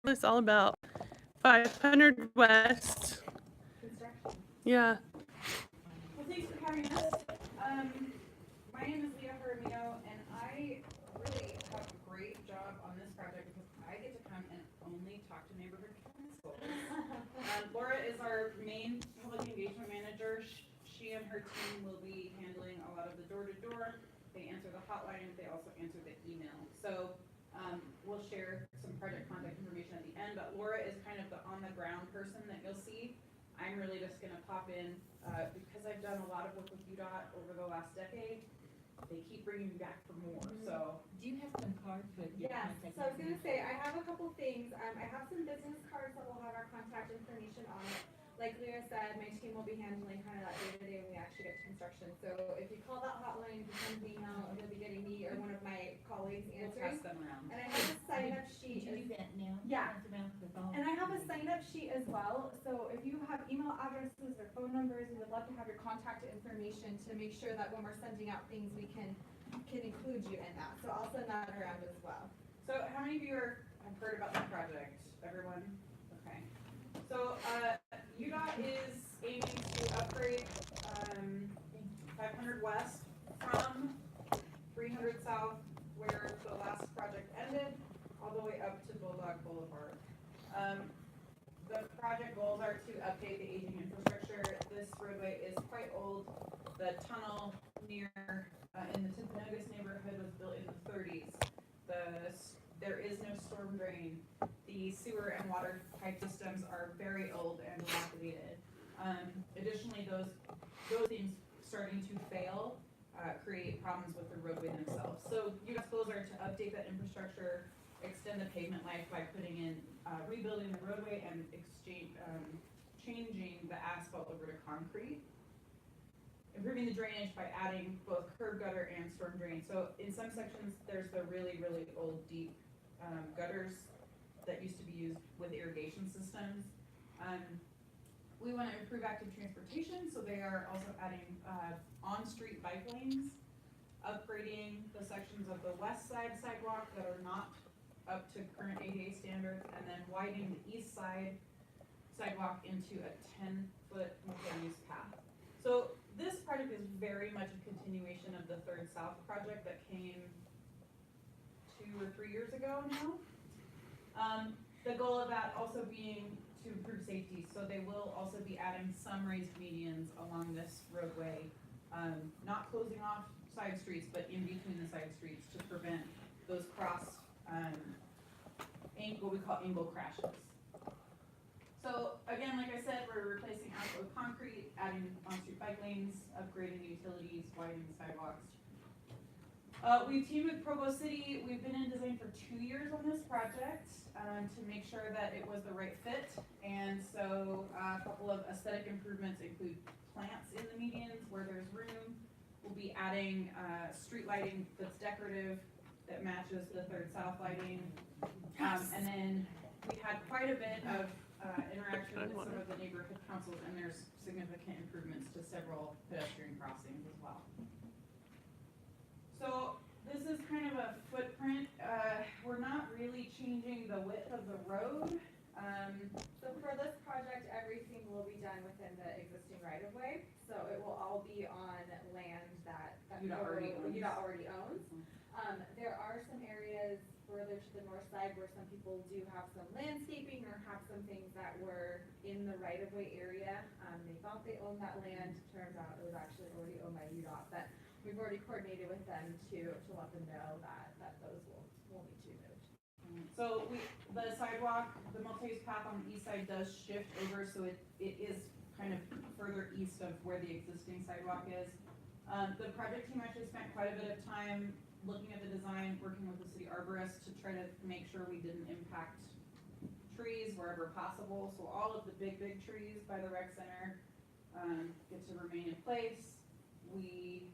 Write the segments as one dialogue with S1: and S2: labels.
S1: It's all about 500 West.
S2: Construction.
S1: Yeah.
S2: Well, thanks for having us. My name is Leah Jaramillo, and I really have a great job on this project because I get to come and only talk to neighborhood councils. Laura is our main public engagement manager. She and her team will be handling a lot of the door-to-door. They answer the hotline, they also answer the email. So we'll share some project contact information at the end, but Laura is kind of the on-the-ground person that you'll see. I'm really just gonna pop in because I've done a lot of work with UDOT over the last decade. They keep bringing me back for more, so.
S3: Do you have some cards with your
S4: Yes,
S3: contact
S4: so I was gonna
S3: information?
S4: say, I have a couple things, I have some business cards that will have our contact information on it. Like Leah said, my team will be handling kind of that day-to-day when we actually get to construction, so if you call that hotline, if you send an email, you'll be getting me or one of my colleagues
S2: We'll
S4: answering.
S2: pass them around.
S4: And I have a sign-up sheet,
S3: Did you do that now?
S4: Yeah.
S3: Pass around with all
S4: and I have a
S3: the-
S4: sign-up sheet as well, so if you have email addresses or phone numbers, we would love to have your contact information to make sure that when we're sending out things, we can include you in that, so I'll send that around as well.
S2: So how many of you have heard about the project? Everyone? Okay. So UDOT is aiming to upgrade 500 West from 300 South, where the last project ended, all the way up to Bulldog Boulevard. The project goals are to update the aging infrastructure. This roadway is quite old. The tunnel near in the Timpanogos neighborhood was built in the 30s. There is no storm drain. The sewer and water pipe systems are very old and dilapidated. Additionally, those things starting to fail create problems with the roadway themselves. So UDOT's goals are to update that infrastructure, extend the pavement life by putting in, rebuilding the roadway and changing the asphalt over to concrete. Improving the drainage by adding both curb gutter and storm drain. So in some sections, there's the really, really old, deep gutters that used to be used with irrigation systems. We want to improve active transportation, so they are also adding on-street bike lanes, upgrading the sections of the west side sidewalk that are not up to current ADA standards, and then widening the east side sidewalk into a 10-foot multi-use path. So this project is very much a continuation of the Third South project that came 2 or 3 years ago now. The goal of that also being to improve safety, so they will also be adding some raised medians along this roadway, not closing off side streets, but in between the side streets to prevent those what we call angle crashes. So again, like I said, we're replacing asphalt with concrete, adding on-street bike lanes, upgrading the utilities, widening the sidewalks. We've teamed with Provo City. We've been in design for 2 years on this project to make sure that it was the right fit. And so a couple of aesthetic improvements include plants in the medians where there's room. We'll be adding street lighting that's decorative, that matches the Third South lighting. And then we had quite a bit of interaction with some of the neighborhood councils, and there's significant improvements to several pedestrian crossings as well. So this is kind of a footprint. We're not really changing the width of the road.
S4: So for this project, everything will be done within the existing right-of-way, so it will all be on land that UDOT already owns. There are some areas further to the north side where some people do have some landscaping or have some things that were in the right-of-way area. They thought they owned that land, turns out it was actually already owned by UDOT, but we've already coordinated with them to let them know that those will need to be moved.
S2: So the sidewalk, the multi-use path on the east side does shift over, so it is kind of further east of where the existing sidewalk is. The project team actually spent quite a bit of time looking at the design, working with the city arborist to try to make sure we didn't impact trees wherever possible. So all of the big trees by the rec center get to remain in place. We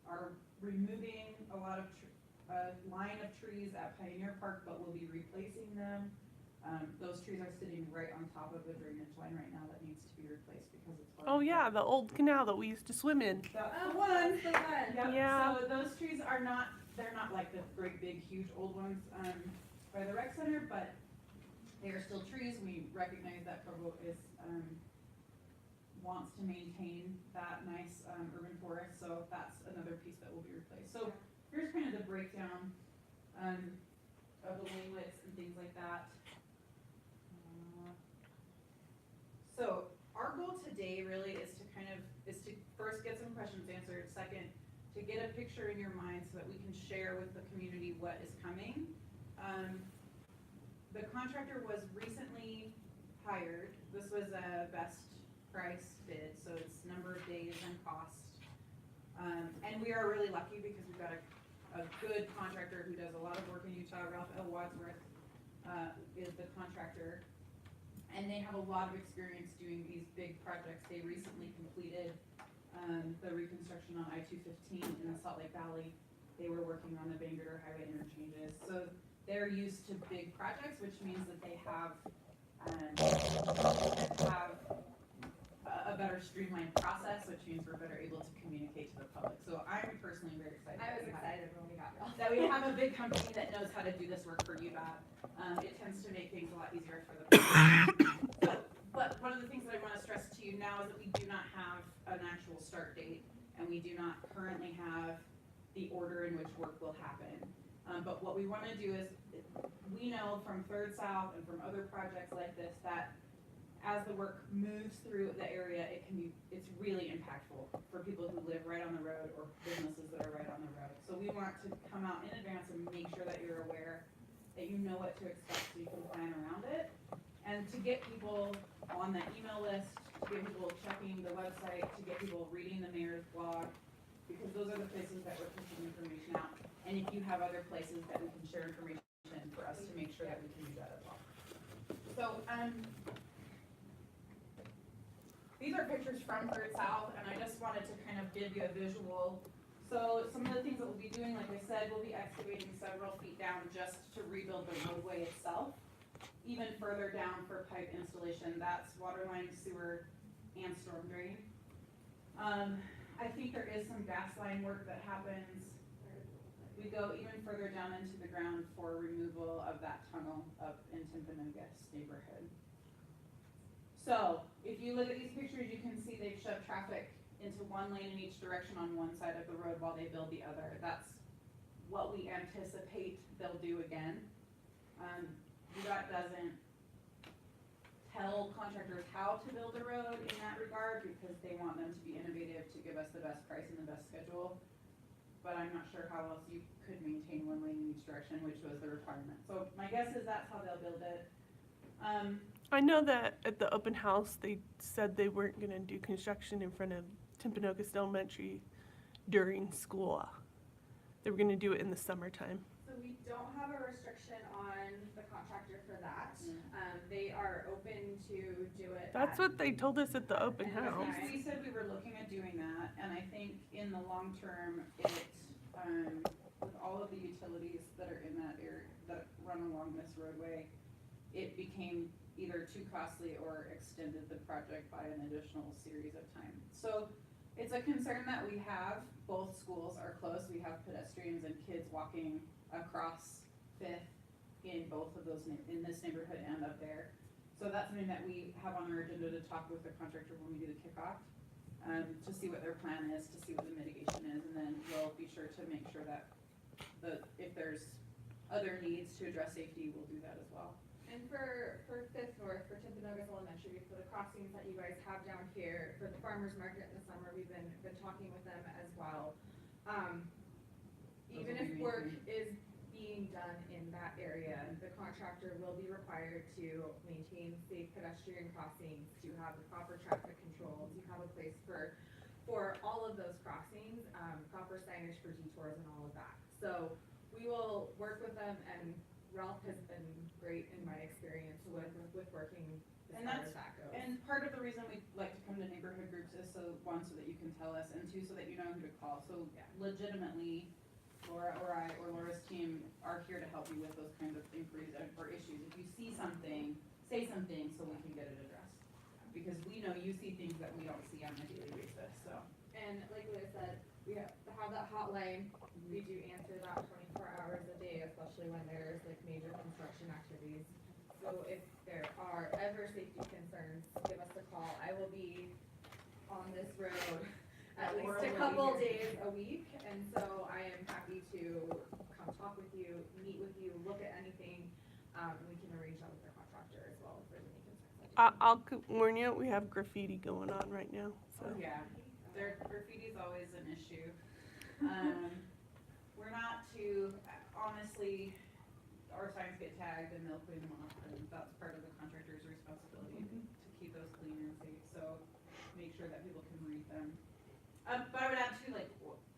S2: are removing a lot of line of trees at Pioneer Park, but we'll be replacing them. Those trees are sitting right on top of the drainage line right now that needs to be replaced because it's.
S1: Oh yeah, the old canal that we used to swim in.
S2: That's
S4: Oh,
S2: the one.
S4: that's the one.
S2: Yep.
S1: Yeah.
S2: So those trees are they're not like the great big huge old ones by the rec center, but they are still recognize that Provo is, wants to maintain that nice, urban forest, so that's another piece that will be replaced. So here's kind of the breakdown, of the lane widths and things like that. So our goal today really is to first get some questions answered, second, to get a picture in your mind so that we can share with the community what is coming. The contractor was recently hired. This was a best price bid, so it's number of days and cost. And we are really lucky because we've got a good contractor who does a lot of work in Utah. Ralph L. Wadsworth is the contractor. And they have a lot of experience doing these big projects. They recently completed the reconstruction on I-215 in the Salt Lake Valley. They were working on the Bangor Highway interchanges. So they're used to big projects, which means that they have a better streamlined process, which means we're better able to communicate to the public. So I'm personally very excited.
S4: I was excited when we got Ralph.
S2: That we have a big company that knows how to do this work for UDOT. It tends to make things a lot easier for the public. But one of the things that I want to stress to you now is that we do not have an actual start date, and we do not currently have the order in which work will happen. But what we want to do is, we know from Third South and from other projects like this that as the work moves through the area, it's really impactful for people who live right on the road or businesses that are right on the road. So we want to come out in advance and make sure that you're aware, that you know what to expect so you can plan around it. And to get people on the email list, to get people checking the website, to get people reading the mayor's blog, because those are the places that we're pushing information out. And if you have other places that we can share information for us to make sure that we can do that as well. So, these are pictures from Third South, and I just wanted to kind of give you a visual. So some of the things that we'll be doing, like I said, we'll be excavating several feet down just to rebuild the roadway itself. Even further down for pipe installation, that's water line, sewer, and storm drain. I think there is some gas line work that happens. We go even further down into the ground for removal of that tunnel up in Timpanogos neighborhood. So, if you look at these pictures, you can see they've shoved traffic into one lane in each direction on one side of the road while they build the other. That's what we anticipate they'll do again. UDOT doesn't tell contractors how to build a road in that regard because they want them to be innovative to give us the best price and the best schedule. But I'm not sure how else you could maintain one lane in each direction, which was the requirement. So my guess is that's how they'll build it.
S1: I know that at the open house, they said they weren't gonna do construction in front of Timpanogos Elementary during school. They were gonna do it in the summertime.
S4: So we don't have a restriction on the contractor for that. They are open to do it.
S1: That's what they told us at the open
S2: And I
S1: house.
S2: think we said we were looking at doing that, and I think in the long term, with all of the utilities that are in that area, that run along this roadway, it became either too costly or extended the project by an additional series of time. So it's a concern that we have. Both schools are close. We have pedestrians and kids walking across Fifth in both of those, in this neighborhood and up there. So that's something that we have on our agenda to talk with the contractor when we do the kickoff, to see what their plan is, to see what the mitigation is, and then we'll be sure to make sure that if there's other needs to address safety, we'll do that as well.
S4: And for Fifth North, for Timpanogos Elementary, for the crossings that you guys have down here, for the farmer's market in the summer, we've been talking with them as well. Even if work is being done in that area, the contractor will be required to maintain safe pedestrian crossings, to have the proper traffic control, to have a place for all of those crossings, proper signage for detours and all of that. So we will work with them, and Ralph has been great in my experience with working as far as that goes.
S2: And part of the reason we like to come to neighborhood groups is so that you can tell us, and two, so that you know who to call. So legitimately, Laura or I or Laura's team are here to help you with those kinds of inquiries or issues. If you see something, say something so we can get it addressed. Because we know you see things that we don't see on a daily basis, so.
S4: And like Leah said, we have that hotline. We do answer that 24 hours a day, especially when there's like major construction activities. So if there are ever safety concerns, give us a call. I will be on this road at least a couple days a week, and so I am happy to come talk with you, meet with you, look at anything. We can arrange that with the contractor as well if there's any concerns.
S1: I'll warn you, we have graffiti going on right now, so.
S2: Oh, yeah, graffiti's always an issue. We're not too, honestly, our signs get tagged and they'll clean them off, and that's part of the contractor's responsibility to keep those clean and safe, so make sure that people can read them. But I would add too, like,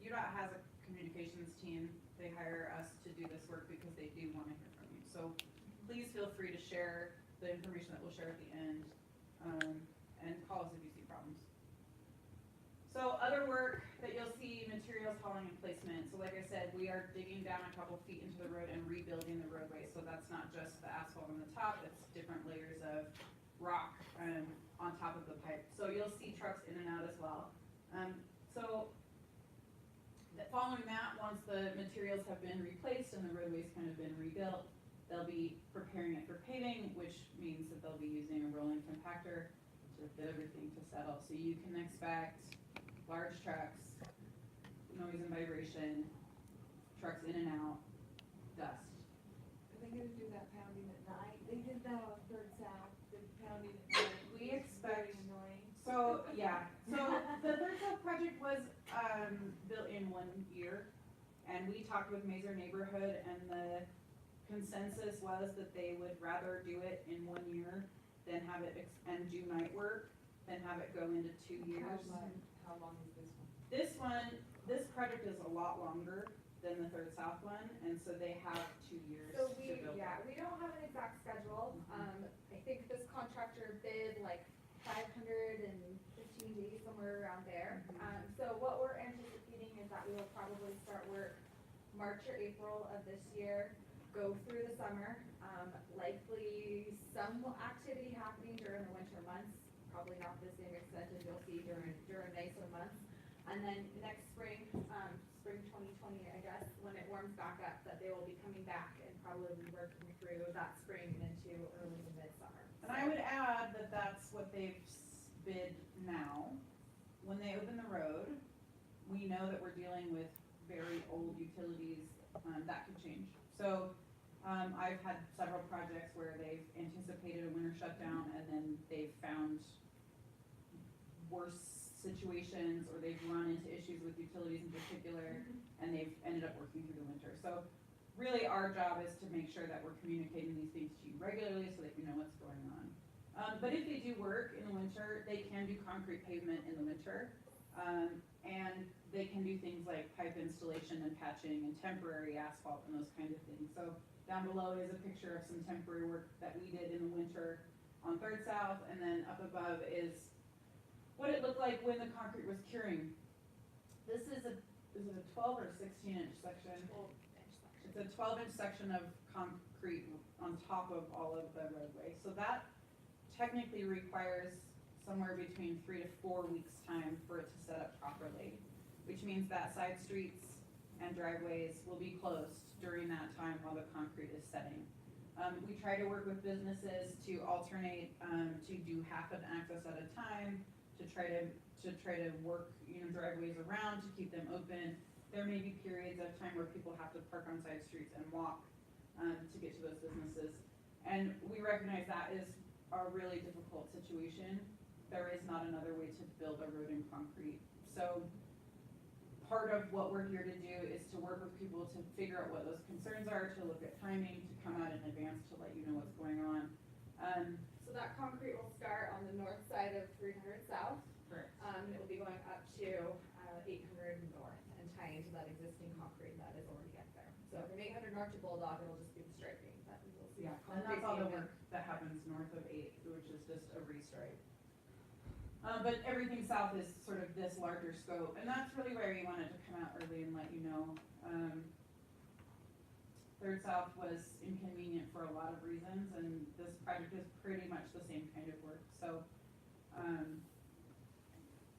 S2: UDOT has a communications team, they hire us to do this work because they do wanna hear from you, so please feel free to share the information that we'll share at the end, and call us if you see problems. So other work that you'll see, materials hauling and placement. So like I said, we are digging down a couple feet into the road and rebuilding the roadway. So that's not just the asphalt on the top, it's different layers of rock on top of the pipe. So you'll see trucks in and out as well. Following that, once the materials have been replaced and the roadway's kind of been rebuilt, they'll be preparing it for paving, which means that they'll be using a rolling compactor to get everything to settle. So you can expect large trucks, noise and vibration, trucks in and out, dust.
S3: Are they gonna do that pounding at night? They did that on Third South, the pounding at night.
S2: We
S3: It's
S2: expect,
S3: very annoying.
S2: so, yeah, so the Third South project was, built in 1 year. And we talked with Mazer Neighborhood, and the consensus was that they would rather do it in 1 year than have it, and do night work, than have it go into 2 years.
S3: How long is this one?
S2: This project is a lot longer than the Third South one, and so they have 2 years
S4: So
S2: to build.
S4: we don't have an exact schedule. I think this contractor bid like 515 days, somewhere around there. So what we're anticipating is that we will probably start work March or April of this year, go through the summer, likely some activity happening during the winter months, probably not to the same extent as you'll see during nicer months. And then next spring, spring 2020, I guess, when it warms back up, that they will be coming back and probably be working through that spring and into early to midsummer.
S2: And I would add that that's what they've bid now. When they open the road, we know that we're dealing with very old utilities, that could change. So, I've had several projects where they've anticipated a winter shutdown and then they've found worse situations, or they've run into issues with utilities in particular, and they've ended up working through the winter. So really our job is to make sure that we're communicating these things to you regularly so that you know what's going on. But if they do work in the winter, they can do concrete pavement in the winter. And they can do things like pipe installation and patching and temporary asphalt and those kinds of things. So down below is a picture of some temporary work that we did in the winter on Third South, and then up above is what it looked like when the concrete was curing. This is it a 12 or 16-inch section?
S4: 12-inch section.
S2: It's a 12-inch section of concrete on top of all of the roadway. So that technically requires somewhere between 3 to 4 weeks time for it to set up properly, which means that side streets and driveways will be closed during that time while the concrete is setting. We try to work with businesses to alternate, to do half an access at a time, to try to work, driveways around to keep them open. There may be periods of time where people have to park on side streets and walk to get to those businesses. And we recognize that is a really difficult situation. There is not another way to build a road in concrete. So part of what we're here to do is to work with people to figure out what those concerns are, to look at timing, to come out in advance to let you know what's going on.
S4: So that concrete will start on the north side of 300 South.
S2: Correct.
S4: It will be going up to 800 North and tie into that existing concrete that is already up there. So from 800 North to Bulldog, it'll just be the striping that we will see.
S2: Yeah, and
S4: Concrete
S2: that's all the
S4: pavement.
S2: work that happens north of 8th, which is just a restripe. But everything south is sort of this larger scope, and that's really where we wanted to come out early and let you know. Third South was inconvenient for a lot of reasons, and this project is pretty much the same kind of work. So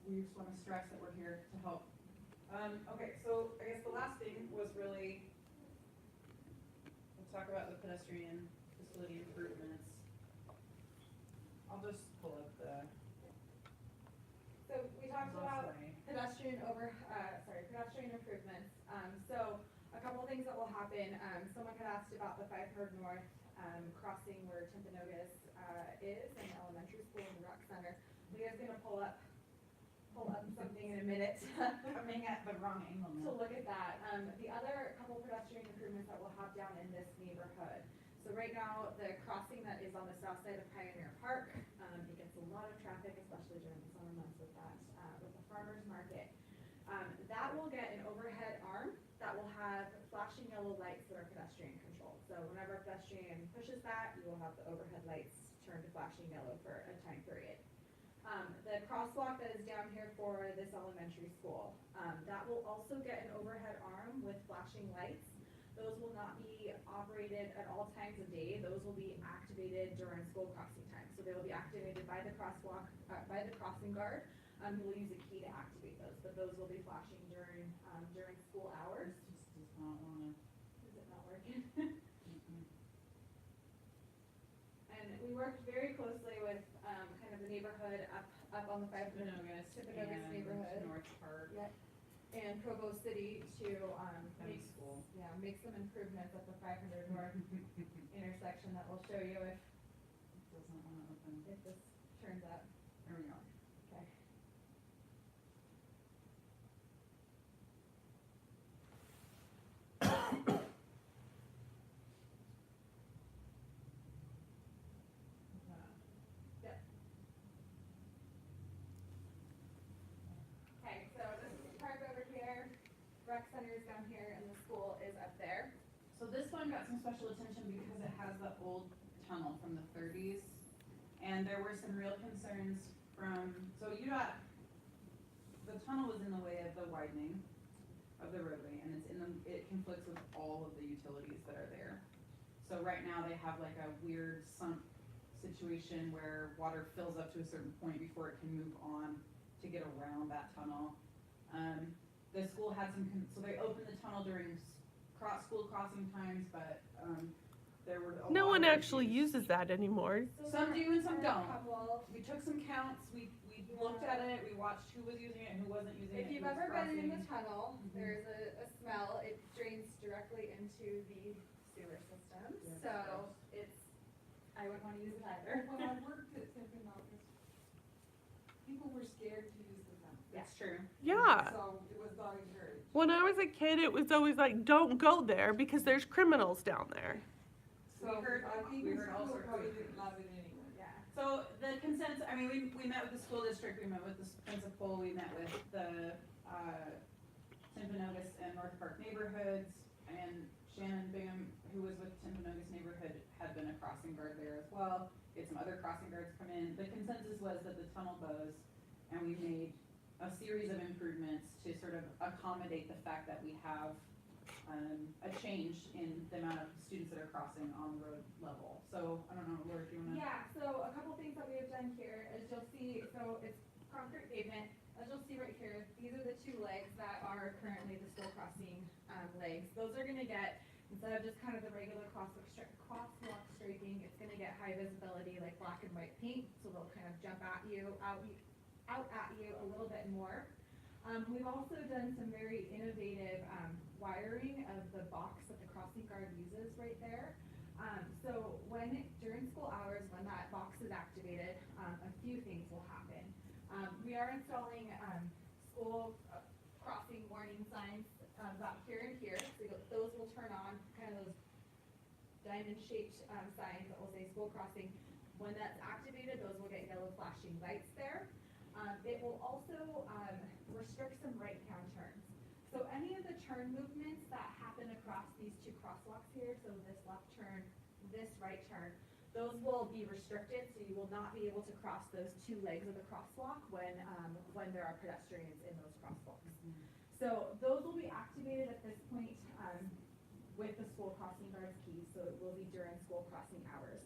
S2: we just want to stress that we're here to help. Okay, so I guess the last thing was really, we'll talk about the pedestrian facility improvements. just pull up the
S4: So we talked about
S2: slide.
S4: pedestrian improvements. So a couple things that will happen, someone had asked about the 500 North, crossing where Timpanogos, is, and the elementary school and the rec center. Leah's gonna pull up something in a minute
S2: Coming at the wrong angle
S4: to
S2: now.
S4: look at that. The other couple pedestrian improvements that we'll have down in this neighborhood. So right now, the crossing that is on the south side of Pioneer Park, it gets a lot of traffic, especially during the summer months with that, with the farmer's market. That will get an overhead arm that will have flashing yellow lights that are pedestrian controlled. So whenever a pedestrian pushes that, you will have the overhead lights turn to flashing yellow for a time period. The crosswalk that is down here for this elementary school, that will also get an overhead arm with flashing lights. Those will not be operated at all times of day. Those will be activated during school crossing time. So they will be activated by the crosswalk, by the crossing guard, who will use a key to activate those. But those will be flashing during school hours.
S2: This just does not wanna.
S4: Is it not working?
S2: mm-mm.
S4: And we worked very closely with, kind of the neighborhood up on the
S2: Timpanogos
S4: Timpanogos
S2: and
S4: neighborhood.
S2: North Park.
S4: Yep. And Provo City to,
S2: High
S4: make,
S2: school.
S4: make some improvements at the 500 North intersection that will show you if
S2: Doesn't wanna open.
S4: this turns up.
S2: There we go.
S4: Okay. Okay, so this is the park over here, rec center is down here, and the school is up there.
S2: So this one got some special attention because it has the old tunnel from the 30s. And there were some real concerns from, so UDOT, the tunnel was in the way of the widening of the roadway, and it conflicts with all of the utilities that are there. So right now they have like a weird sump situation where water fills up to a certain point before it can move on to get around that tunnel. The school had some, so they opened the tunnel during school crossing times, but, there were a
S1: No
S2: lot
S1: one
S2: of
S1: actually
S2: issues.
S1: uses that anymore.
S4: So
S2: Some
S4: there
S2: do and some
S4: are a
S2: don't.
S4: couple-
S2: We took some counts, we looked at it, we watched who was using it and who wasn't using it.
S4: If you've
S2: who was
S4: ever been in the
S2: crossing.
S4: tunnel,
S2: Mhm.
S4: there's a smell, it drains directly into the sewer system,
S2: Yeah, it's
S4: so
S2: gross.
S4: I wouldn't wanna use it either.
S3: When I worked at Timpanogos, people were scared to use the tunnel.
S2: That's true.
S1: Yeah.
S3: So it was not encouraged.
S1: When I was a kid, it was always like, don't go there because there's criminals down there.
S2: We
S3: So
S2: heard-
S3: I think
S2: we
S3: the
S2: heard all
S3: school
S2: sorts of
S3: probably
S2: things.
S3: didn't love it anyway.
S4: Yeah.
S2: So the consensus, I mean, we met with the school district, we met with the principal, we met with the, Timpanogos and North Park neighborhoods, and Shannon Bingham, who was with Timpanogos neighborhood, had been a crossing guard there as well. We had some other crossing guards come in. The consensus was that the tunnel goes, and we made a series of improvements to sort of accommodate the fact that we have, a change in the amount of students that are crossing on the road level. So, I don't know, Laura, if you wanna?
S4: Yeah, so a couple things that we have done here is you'll see, so it's concrete pavement, as you'll see right here, these are the two legs that are currently the school crossing, legs. Those are gonna get, instead of just kind of the regular crosswalk striping, it's gonna get high visibility, like black and white paint, so they'll kind of jump at you, out at you a little bit more. We've also done some very innovative, wiring of the box that the crossing guard uses right there. So during school hours, when that box is activated, a few things will happen. We are installing, school crossing warning signs, about here and here, so those will turn on, kind of those diamond-shaped, signs that will say school crossing. When that's activated, those will get yellow flashing lights there. It will also, restrict some right-hand turns. So any of the turn movements that happen across these two crosswalks here, so this left turn, this right turn, those will be restricted, so you will not be able to cross those two legs of the crosswalk when there are pedestrians in those crosswalks. So those will be activated at this point, with the school crossing guards keys, so it will be during school crossing hours.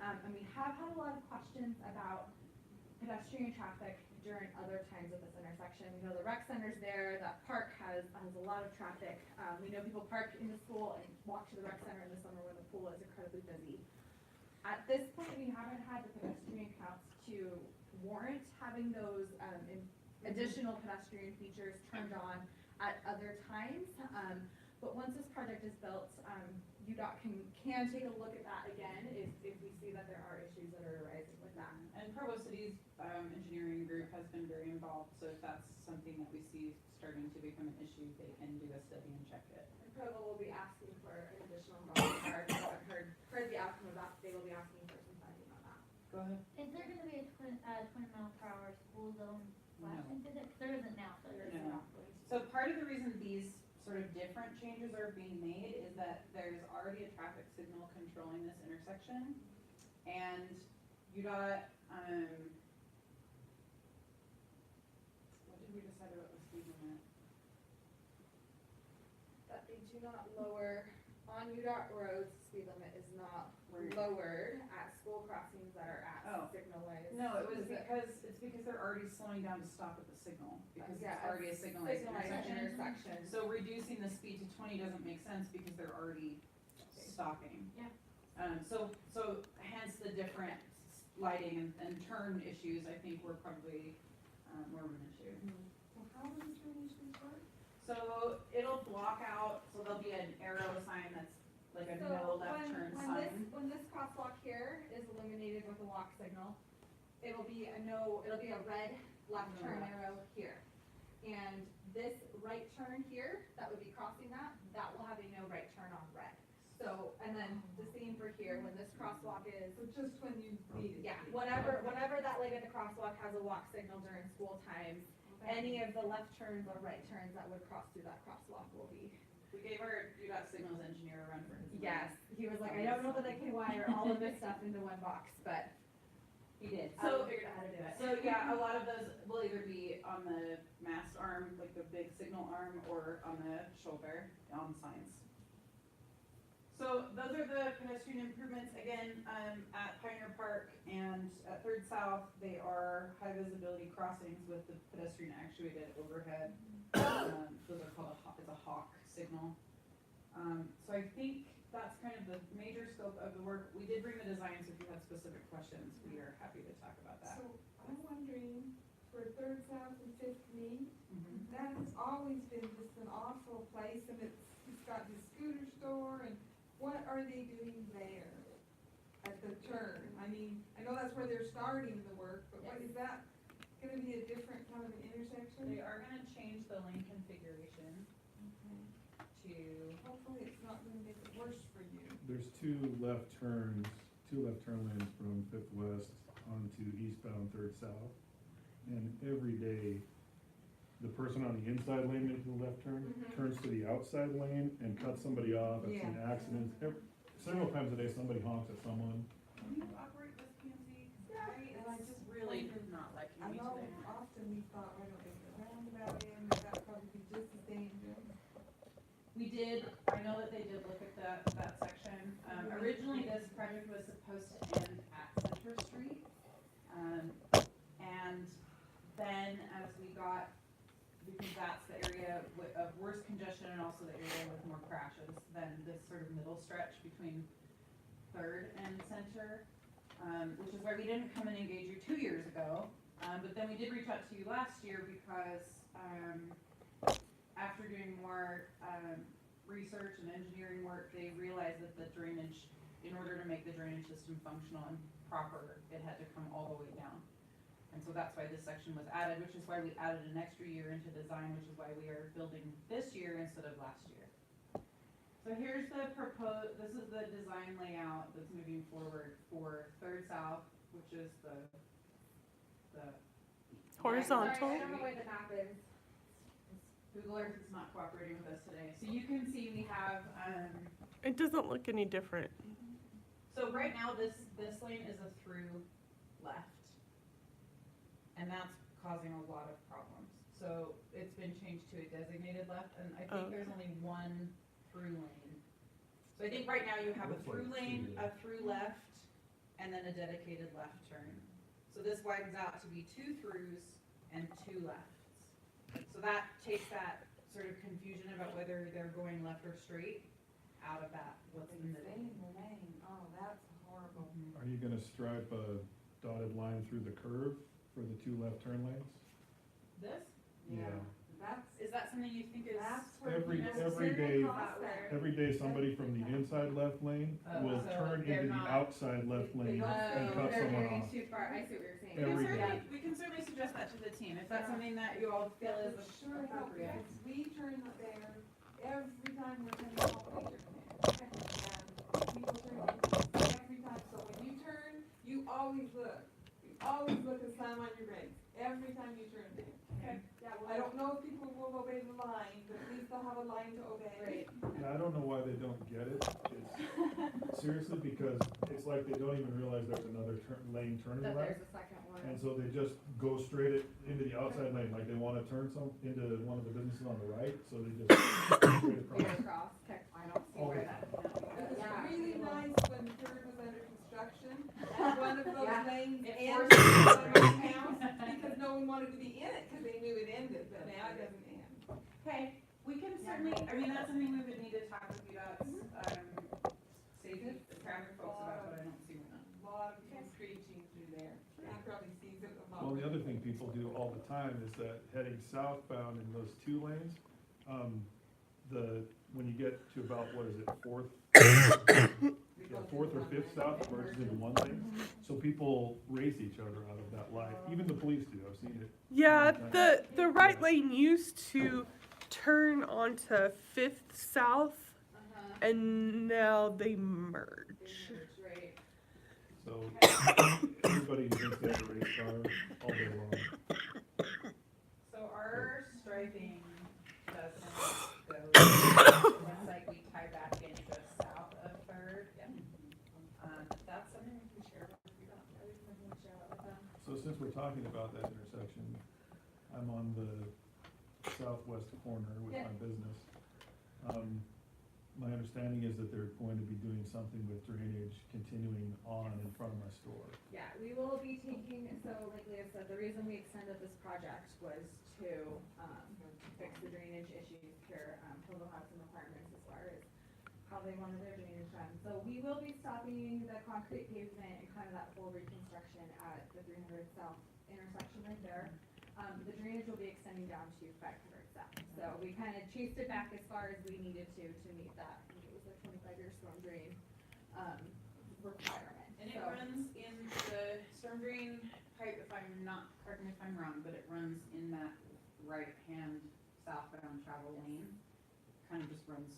S4: And we have had a lot of questions about pedestrian traffic during other times of this intersection. We know the rec center's there, that park has a lot of traffic. We know people park in the school and walk to the rec center in the summer when the pool is incredibly busy. At this point, we haven't had the pedestrian counts to to warrant having those, additional pedestrian features turned on at other times. But once this project is built, UDOT can take a look at that again if we see that there are issues that are arising with that.
S2: And Provo City's engineering group has been very involved, so if that's something that we see starting to become an issue, they can do a study and check it.
S4: And Provo will be asking for an additional bond, or I've heard the outcome of that, they will be asking for some funding on that.
S2: Go ahead.
S5: Is there gonna be a 20 mile per hour school zone flashing through there? 'Cause there isn't now, so there's
S2: No.
S5: not going to.
S2: So part of the reason these sort of different changes are being made is that there's already a traffic signal controlling this intersection. And UDOT, what did we decide about the speed limit?
S4: That they do not lower, on UDOT roads, speed limit is not
S2: Where-
S4: lowered at school crossings that are
S2: Oh.
S4: at signal ways.
S2: No, it was
S4: Is
S2: it's because they're already slowing down to stop at the signal, because it's
S4: Yeah,
S2: already a signalized
S4: signalized
S2: intersection.
S4: intersection.
S2: So reducing the speed to 20 doesn't make sense because they're already stopping.
S4: Yeah.
S2: So hence the different lighting and turn issues, I think were probably, more of an issue.
S3: So how does the drainage work?
S2: So it'll block out, so there'll be an arrow sign that's like a no left turn sign.
S4: When this crosswalk here is illuminated with a walk signal, it'll be a red left
S2: No
S4: turn
S2: left.
S4: arrow here. And this right turn here, that would be crossing that will have a no right turn on red. So, and then the same for here, when this crosswalk is,
S3: So just when you need it?
S4: yeah, whenever that leg of the crosswalk has a walk signal during school times, any of the left turns or right turns that would cross through that crosswalk will be.
S2: We gave our UDOT signals engineer a run for his money.
S4: Yes, he was like, I don't know that I can wire all of this stuff into one box, but
S2: He did.
S4: I
S2: So,
S4: figured out how to do it.
S2: so yeah, a lot of those will either be on the mast arm, like the big signal arm, or on the shoulder, on signs. So those are the pedestrian improvements, again, at Pioneer Park and at Third South, they are high visibility crossings with the pedestrian actuated overhead. Those are called it's a hawk signal. So I think that's kind of the major scope of the work. We did bring the designs, if you have specific questions, we are happy to talk about that.
S3: So I'm wondering, for Third South and Fifth Main,
S2: Mhm.
S3: that has always been just an awful place, and it's got the scooter store, and what are they doing there at the turn? I mean, I know that's where they're starting the work, but what is that, gonna be a different kind of an intersection?
S2: They are gonna change the lane configuration
S3: Okay.
S2: to,
S3: Hopefully it's not gonna make it worse for you.
S6: There's two left turn lanes from Fifth West onto eastbound Third South. And every day, the person on the inside lane making the left turn
S4: Mhm.
S6: turns to the outside lane and cuts somebody off. I've seen
S3: Yeah.
S6: accidents. Several times a day, somebody honks at someone.
S2: can you operate this PNC?
S3: And I just
S2: really
S3: wonder-
S2: not liking
S3: I
S2: me
S3: know
S2: today.
S3: often we thought, why don't they get around about it, and that'd probably be just as dangerous.
S2: We did, I know that they did look at that section. Originally, this project was supposed to end at Center Street. And then as we got, because that's the area of worst congestion and also the area with more crashes, then this sort of middle stretch between Third and Center, which is why we didn't come and engage you 2 years ago. But then we did reach out to you last year because, after doing more, research and engineering work, they realized that the drainage, in order to make the drainage system functional and proper, it had to come all the way down. And so that's why this section was added, which is why we added an extra year into design, which is why we are building this year instead of last year. So here's this is the design layout that's moving forward for Third South, which is the
S1: Horizontal.
S4: Sorry, I don't know where the map is.
S2: Google Earth is not cooperating with us today. So you can see we have,
S1: It doesn't look any different.
S2: so right now this lane is a through left. And that's causing a lot of problems. So it's been changed to a designated left, and I think there's only one through lane. So I think right now you have a
S6: Looks like
S2: through lane,
S6: two.
S2: a through left, and then a dedicated left turn. So this widens out to be 2 throughs and 2 lefts. So that takes that sort of confusion about whether they're going left or straight out of that, what's in the
S3: Stay
S2: middle.
S3: in the lane, oh, that's horrible.
S6: Are you gonna stripe a dotted line through the curve for the 2 left turn lanes.
S2: This,
S6: Yeah.
S3: That's,
S2: is that something you think is?
S3: that's where
S6: Every-
S3: people
S6: every
S3: really
S6: day-
S3: cost that.
S6: Every day, somebody from the inside left lane
S2: Oh,
S6: will
S2: so
S6: turn
S2: they're
S6: into the
S2: not-
S6: outside left
S3: they
S6: lane
S3: don't
S6: and
S3: stay
S6: cut
S4: they're
S6: someone
S4: veering
S6: off.
S4: too far, I see what you're saying.
S6: Every day.
S2: We can certainly suggest that to the team, if that's
S3: Yeah.
S2: something that you all feel
S3: That
S2: is
S3: would sure help,
S2: appropriate.
S3: because we turn there every time we're turning off, we turn there. And people turn every time, so when you turn, you always look and slam on your brakes, every time you turn there.
S2: Okay.
S4: Yeah,
S3: I don't know if people will obey the line, but at least they'll have a line to obey.
S2: Right.
S6: Yeah, I don't know why they don't get it. It's seriously, because it's like they don't even realize there's another lane turning
S4: that
S6: left.
S4: there's a second one.
S6: And so they just go straight into the outside lane, like they wanna turn into one of the businesses on the right, so they just straight
S4: Go
S6: across.
S4: across, okay, I don't see
S6: All
S4: where
S6: the
S4: that.
S3: It was
S4: Yeah.
S3: really nice when the curb was under construction, and one of those
S4: Yeah.
S3: lanes
S2: It
S3: ended
S2: forced
S3: on my house, because no one wanted to be in it, cause they knew it ended, but now it doesn't end.
S2: Okay, we can certainly, I mean, that's something we would need to talk with UDOT's, safety, the traffic folks about, but I don't see why not.
S3: Lot of people screeching through there, he probably sees it.
S6: Well, the other thing people do all the time is that heading southbound in those 2 lanes, when you get to about, what is it, fourth or fifth south, it merges into one lane. So people race each other out of that light, even the police do, I've seen it.
S1: Yeah, the right lane used to turn onto Fifth South,
S4: Uh-huh,
S1: and now they merge.
S4: they merge, right.
S6: So everybody thinks they have a race car all day long.
S2: So our striping doesn't go, looks like we tie back in just south of Third. That's something we can share with UDOT.
S4: Yeah, we can definitely share that with them.
S6: So since we're talking about that intersection, I'm on the southwest corner with
S4: Yeah.
S6: my business. My understanding is that they're going to be doing something with drainage continuing on in front of my store.
S4: Yeah, we will be taking, so like Leah said, the reason we extended this project was to, fix the drainage issues here. Total has some requirements as far as how they wanted their drainage done. So we will be stopping the concrete pavement and kind of that full reconstruction at the 300 South intersection right there. The drainage will be extending down to 500 South. So we kind of chased it back as far as we needed to meet that, I think it was a 25-year storm drain, requirement.
S2: And it
S4: So-
S2: runs in the storm drain pipe, if I'm not, correct me if I'm wrong, but it runs in that right-hand southbound travel lane. Kind of just runs.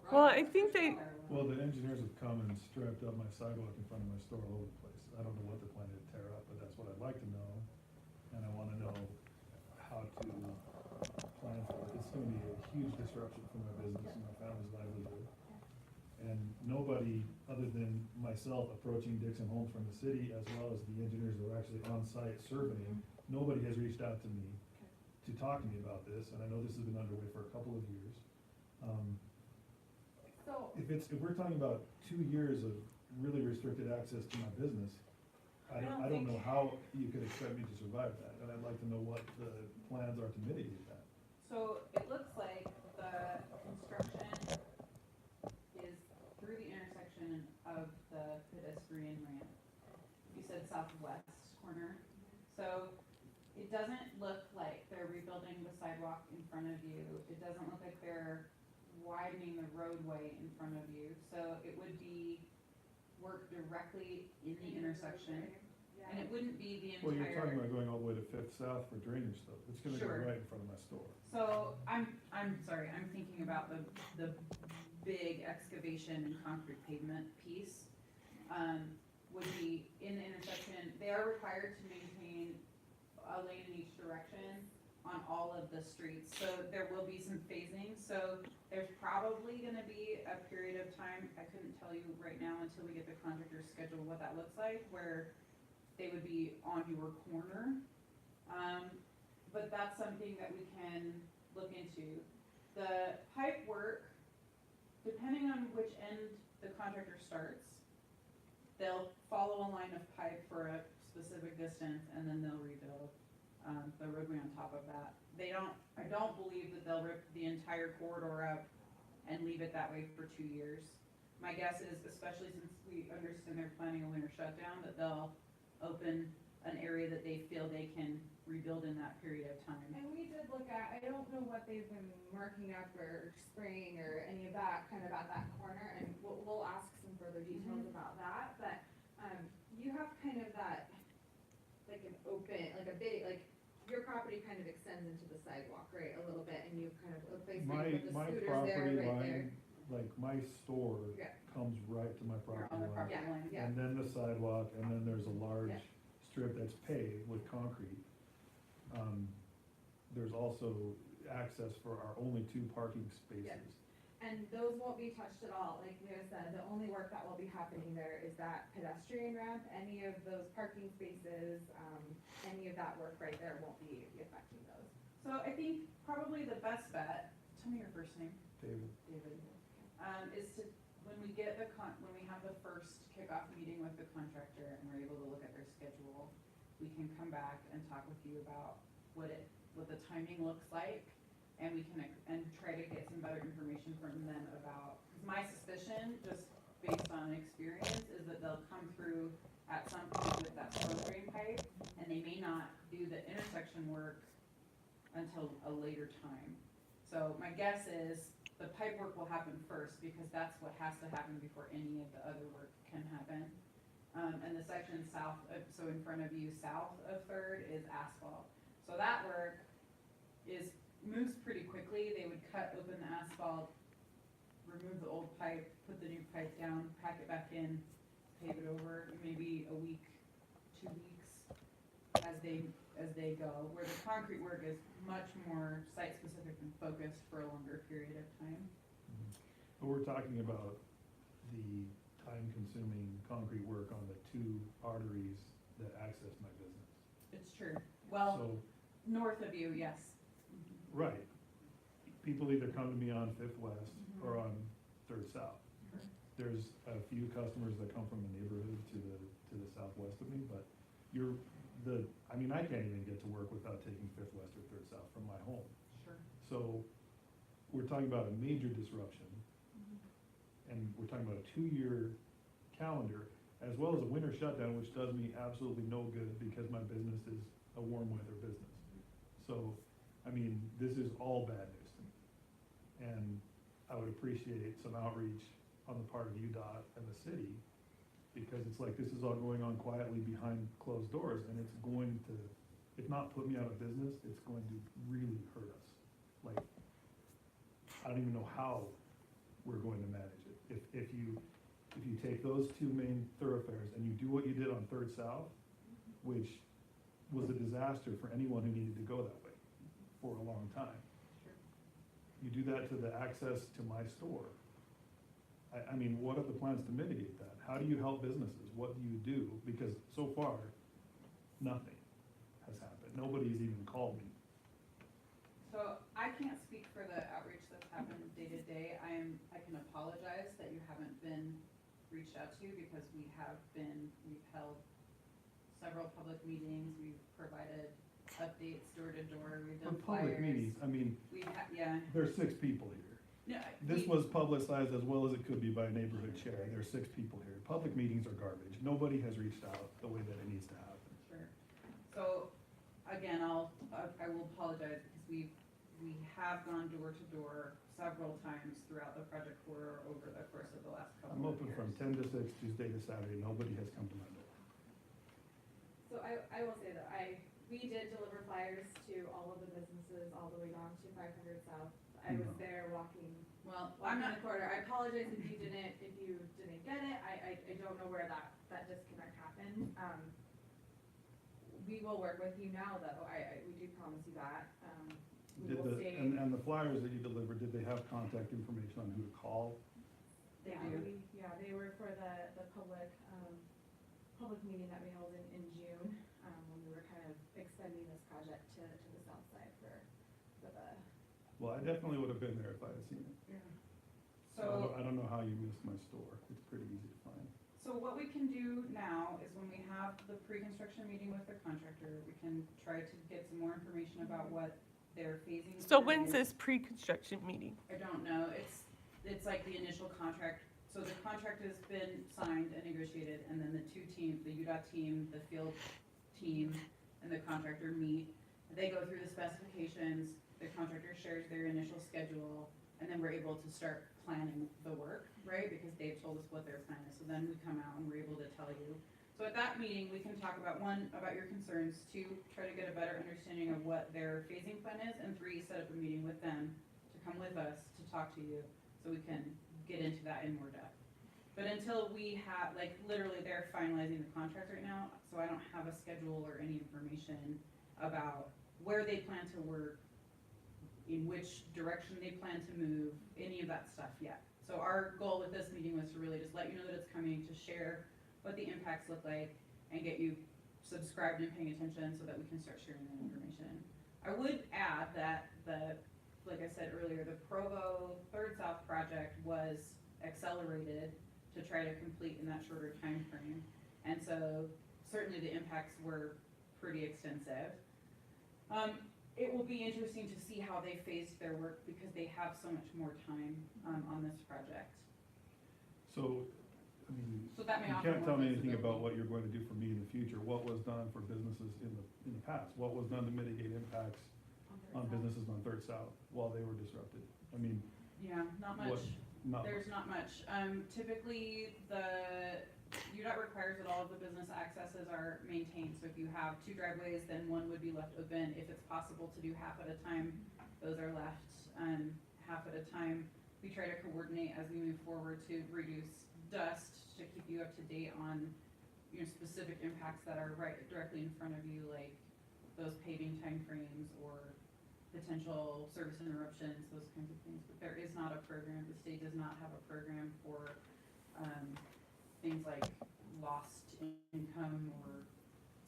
S1: Well, I think they,
S6: Well, the engineers have come and strapped up my sidewalk in front of my store all over the place. I don't know what they're planning to tear up, but that's what I'd like to know. And I wanna know how to plan for it. It's gonna be a huge disruption for my business and my family's livelihood. And nobody, other than myself approaching Dixon Homes from the city, as well as the engineers that are actually on site surveying, nobody has reached out to me to talk to me about this, and I know this has been underway for a couple of years.
S4: So,
S6: If we're talking about 2 years of really restricted access to my business, I don't know how you could expect me to survive that, and I'd like to know what the plans are to mitigate that.
S2: So it looks like the construction is through the intersection of the pedestrian ramp. You said southwest corner. So it doesn't look like they're rebuilding the sidewalk in front of you. It doesn't look like they're widening the roadway in front of you. So it would be work directly in the intersection.
S4: yeah.
S2: And it wouldn't be the
S6: Well, you're talking
S2: entire,
S6: about going all the way to Fifth South for drainage though, it's gonna go
S2: Sure.
S6: right in front of my store.
S2: so I'm sorry, I'm thinking about the big excavation and concrete pavement piece. Would be in the intersection, they are required to maintain a lane in each direction on all of the streets, so there will be some phasing, so there's probably gonna be a period of time, I couldn't tell you right now until we get the contractor schedule what that looks like, where they would be on your corner. But that's something that we can look into. The pipe work, depending on which end the contractor starts, they'll follow a line of pipe for a specific distance and then they'll rebuild the roadway on top of that. I don't believe that they'll rip the entire corridor up and leave it that way for 2 years. My guess is, especially since we understand they're planning a winter shutdown, that they'll open an area that they feel they can rebuild in that period of time.
S4: And we did look at, I don't know what they've been marking up or spraying or any of that, kind of at that corner, and we'll ask some further details about that, but, you have kind of that, like an open, like a big, like, your property kind of extends into the sidewalk, right, a little bit, and you kind of, a place where you put the
S6: My
S4: scooters
S6: property
S4: there, right there.
S6: line, like my store
S4: Yeah.
S6: comes right to my
S2: You're
S6: property
S2: on the
S6: line.
S2: property line.
S4: Yeah.
S6: And then the sidewalk, and then there's a large
S4: Yeah.
S6: strip that's paved with concrete. There's also access for our only 2 parking spaces.
S4: And those won't be touched at all, like Leo said, the only work that will be happening there is that pedestrian ramp, any of those parking spaces, any of that work right there won't be affecting those.
S2: So I think probably the best bet, tell me your first name.
S6: David,
S2: David, is to, when we get when we have the first kickoff meeting with the contractor and we're able to look at their schedule, we can come back and talk with you about what the timing looks like, and we can, and try to get some better information from them about, because my suspicion, just based on experience, is that they'll come through at some point with that storm drain pipe, and they may not do the intersection work until a later time. So my guess is the pipe work will happen first, because that's what has to happen before any of the other work can happen. And the section south, so in front of you, south of Third is asphalt. So that work moves pretty quickly. They would cut open the asphalt, remove the old pipe, put the new pipe down, pack it back in, pave it over, maybe a week, 2 weeks as they go. Where the concrete work is much more site-specific and focused for a longer period of time.
S6: but we're talking about the time-consuming concrete work on the 2 arteries that access my business.
S2: It's true. Well,
S6: So,
S2: north of you, yes.
S6: right, people either come to me on 5th West or on 3rd South.
S2: Sure.
S6: There's a few customers that come from the neighborhood to the southwest of me, but I can't even get to work without taking 5th West or 3rd South from my home.
S2: Sure.
S6: So, we're talking about a major disruption, and we're talking about a 2-year calendar, as well as a winter shutdown, which does me absolutely no good because my business is a warm weather business. So, I mean, this is all bad news to me. And I would appreciate some outreach on the part of UDOT and the city, because it's like this is all going on quietly behind closed doors, and it's going to, if not put me out of business, it's going to really hurt us. Like, I don't even know how we're going to manage it. If you take those 2 main thoroughfares and you do what you did on 3rd South, which was a disaster for anyone who needed to go that way for a long time.
S2: Sure.
S6: You do that to the access to my store. I mean, what are the plans to mitigate that? How do you help businesses? What do you do? Because so far, nothing has happened. Nobody's even called me.
S2: So I can't speak for the outreach that's happened day to day. I can apologize that you haven't been reached out to, because we've held several public meetings, we've provided updates door to door, we've done
S6: For public
S2: flyers.
S6: meetings, I mean,
S2: Yeah.
S6: there's 6 people here.
S2: No,
S6: This was publicized as well as it could be by a neighborhood chair. There's 6 people here. Public meetings are garbage. Nobody has reached out the way that it needs to happen.
S2: Sure. So, again, I will apologize, because we have gone door to door several times throughout the project quarter over the course of the last couple
S6: I'm
S2: of
S6: open
S2: years.
S6: from 10 to 6, Tuesday to Saturday. Nobody has come to my door.
S4: So I will say that we did deliver flyers to all of the businesses all the way down to 500 South. I was
S6: No.
S4: there walking
S2: Well, I'm
S4: in
S2: not,
S4: the corner. I apologize if you didn't get it. I don't know where that disconnect happened. We will work with you now, though. We do promise you that. We
S6: Did
S4: will
S6: the,
S4: stay.
S6: and the flyers that you delivered, did they have contact information on who to call?
S2: they
S4: Yeah,
S2: do.
S4: they were for the public meeting that we held in June, when we were kind of extending this project to the south side for the.
S6: Well, I definitely would have been there if I had seen it.
S2: So,
S6: I don't know how you missed my store. It's pretty easy to find.
S2: so what we can do now is, when we have the pre-construction meeting with the contractor, we can try to get some more information about what their phasing.
S1: So
S2: plan
S1: when's
S2: is.
S1: this pre-construction meeting?
S2: I don't know, it's like the initial contract so the contract has been signed and negotiated, and then the two teams, the UDOT team, the field team, and the contractor meet. They go through the specifications, the contractor shares their initial schedule, and then we're able to start planning the work, right? Because they've told us what their plan is, so then we come out and we're able to tell you. So at that meeting, we can talk about, one, about your concerns, two, try to get a better understanding of what their phasing plan is, and three, set up a meeting with them to come with us to talk to you, so we can get into that in more depth. But until we have, like, literally, they're finalizing the contract right now, so I don't have a schedule or any information about where they plan to work, in which direction they plan to move, any of that stuff yet. So our goal with this meeting was to really just let you know that it's coming, to share what the impacts look like, and get you subscribed and paying attention so that we can start sharing that information. I would add that like I said earlier, the Provo Third South project was accelerated to try to complete in that shorter time frame. And so certainly the impacts were pretty extensive. It will be interesting to see how they phased their work, because they have so much more time on this project.
S6: So, I mean,
S2: So that may
S6: you
S2: offer
S6: can't
S2: more
S6: tell me anything
S2: flexibility.
S6: about what you're going to do for me in the future. What was done for businesses in the past? What was done to mitigate impacts on businesses on Third South while they were disrupted? I mean,
S2: Yeah, not
S6: what,
S2: much.
S6: not,
S2: There's not much. Typically, the UDOT requires that all of the business accesses are maintained. So if you have two driveways, then one would be left open. If it's possible to do half at a time, those are left half at a time. We try to coordinate as we move forward to reduce dust, to keep you up to date on, you know, specific impacts that are right directly in front of you, like those paving timeframes or potential service interruptions, those kinds of things. But there is not a program, the state does not have a program for things like lost income or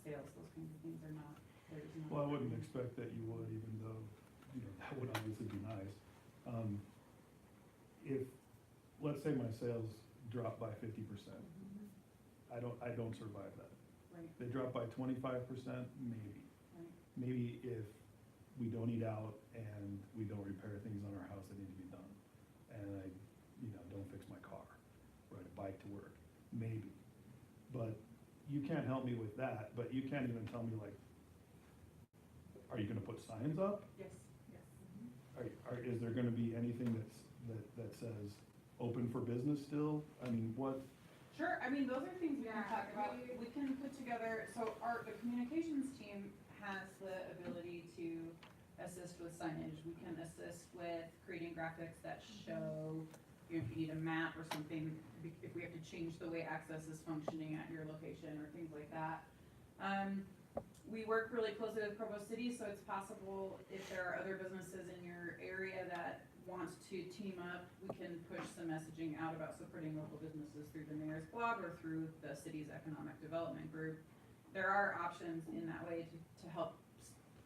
S2: sales, those kinds of things are not, there is not.
S6: well, I wouldn't expect that you would, even though, you know, that would obviously be nice. If, let's say my sales drop by 50%, I don't survive that.
S2: Right,
S6: They drop by 25%, maybe.
S2: right.
S6: Maybe if we don't eat out and we don't repair things on our house that need to be done, and I, you know, don't fix my car, ride a bike to work, maybe. But you can't help me with that, but you can't even tell me, like, are you gonna put signs up?
S2: Yes, yes.
S6: Is there gonna be anything that says open for business still? I mean, what,
S2: Sure, I mean, those are things we can
S4: Yeah,
S2: talk about.
S4: we-
S2: We can put together, so the communications team has the ability to assist with signage. We can assist with creating graphics that show, you know, if you need a map or something, if we have to change the way access is functioning at your location or things like that. We work really closely with Provo City, so it's possible if there are other businesses in your area that want to team up, we can push some messaging out about supporting local businesses through the mayor's blog or through the city's economic development group. There are options in that way to help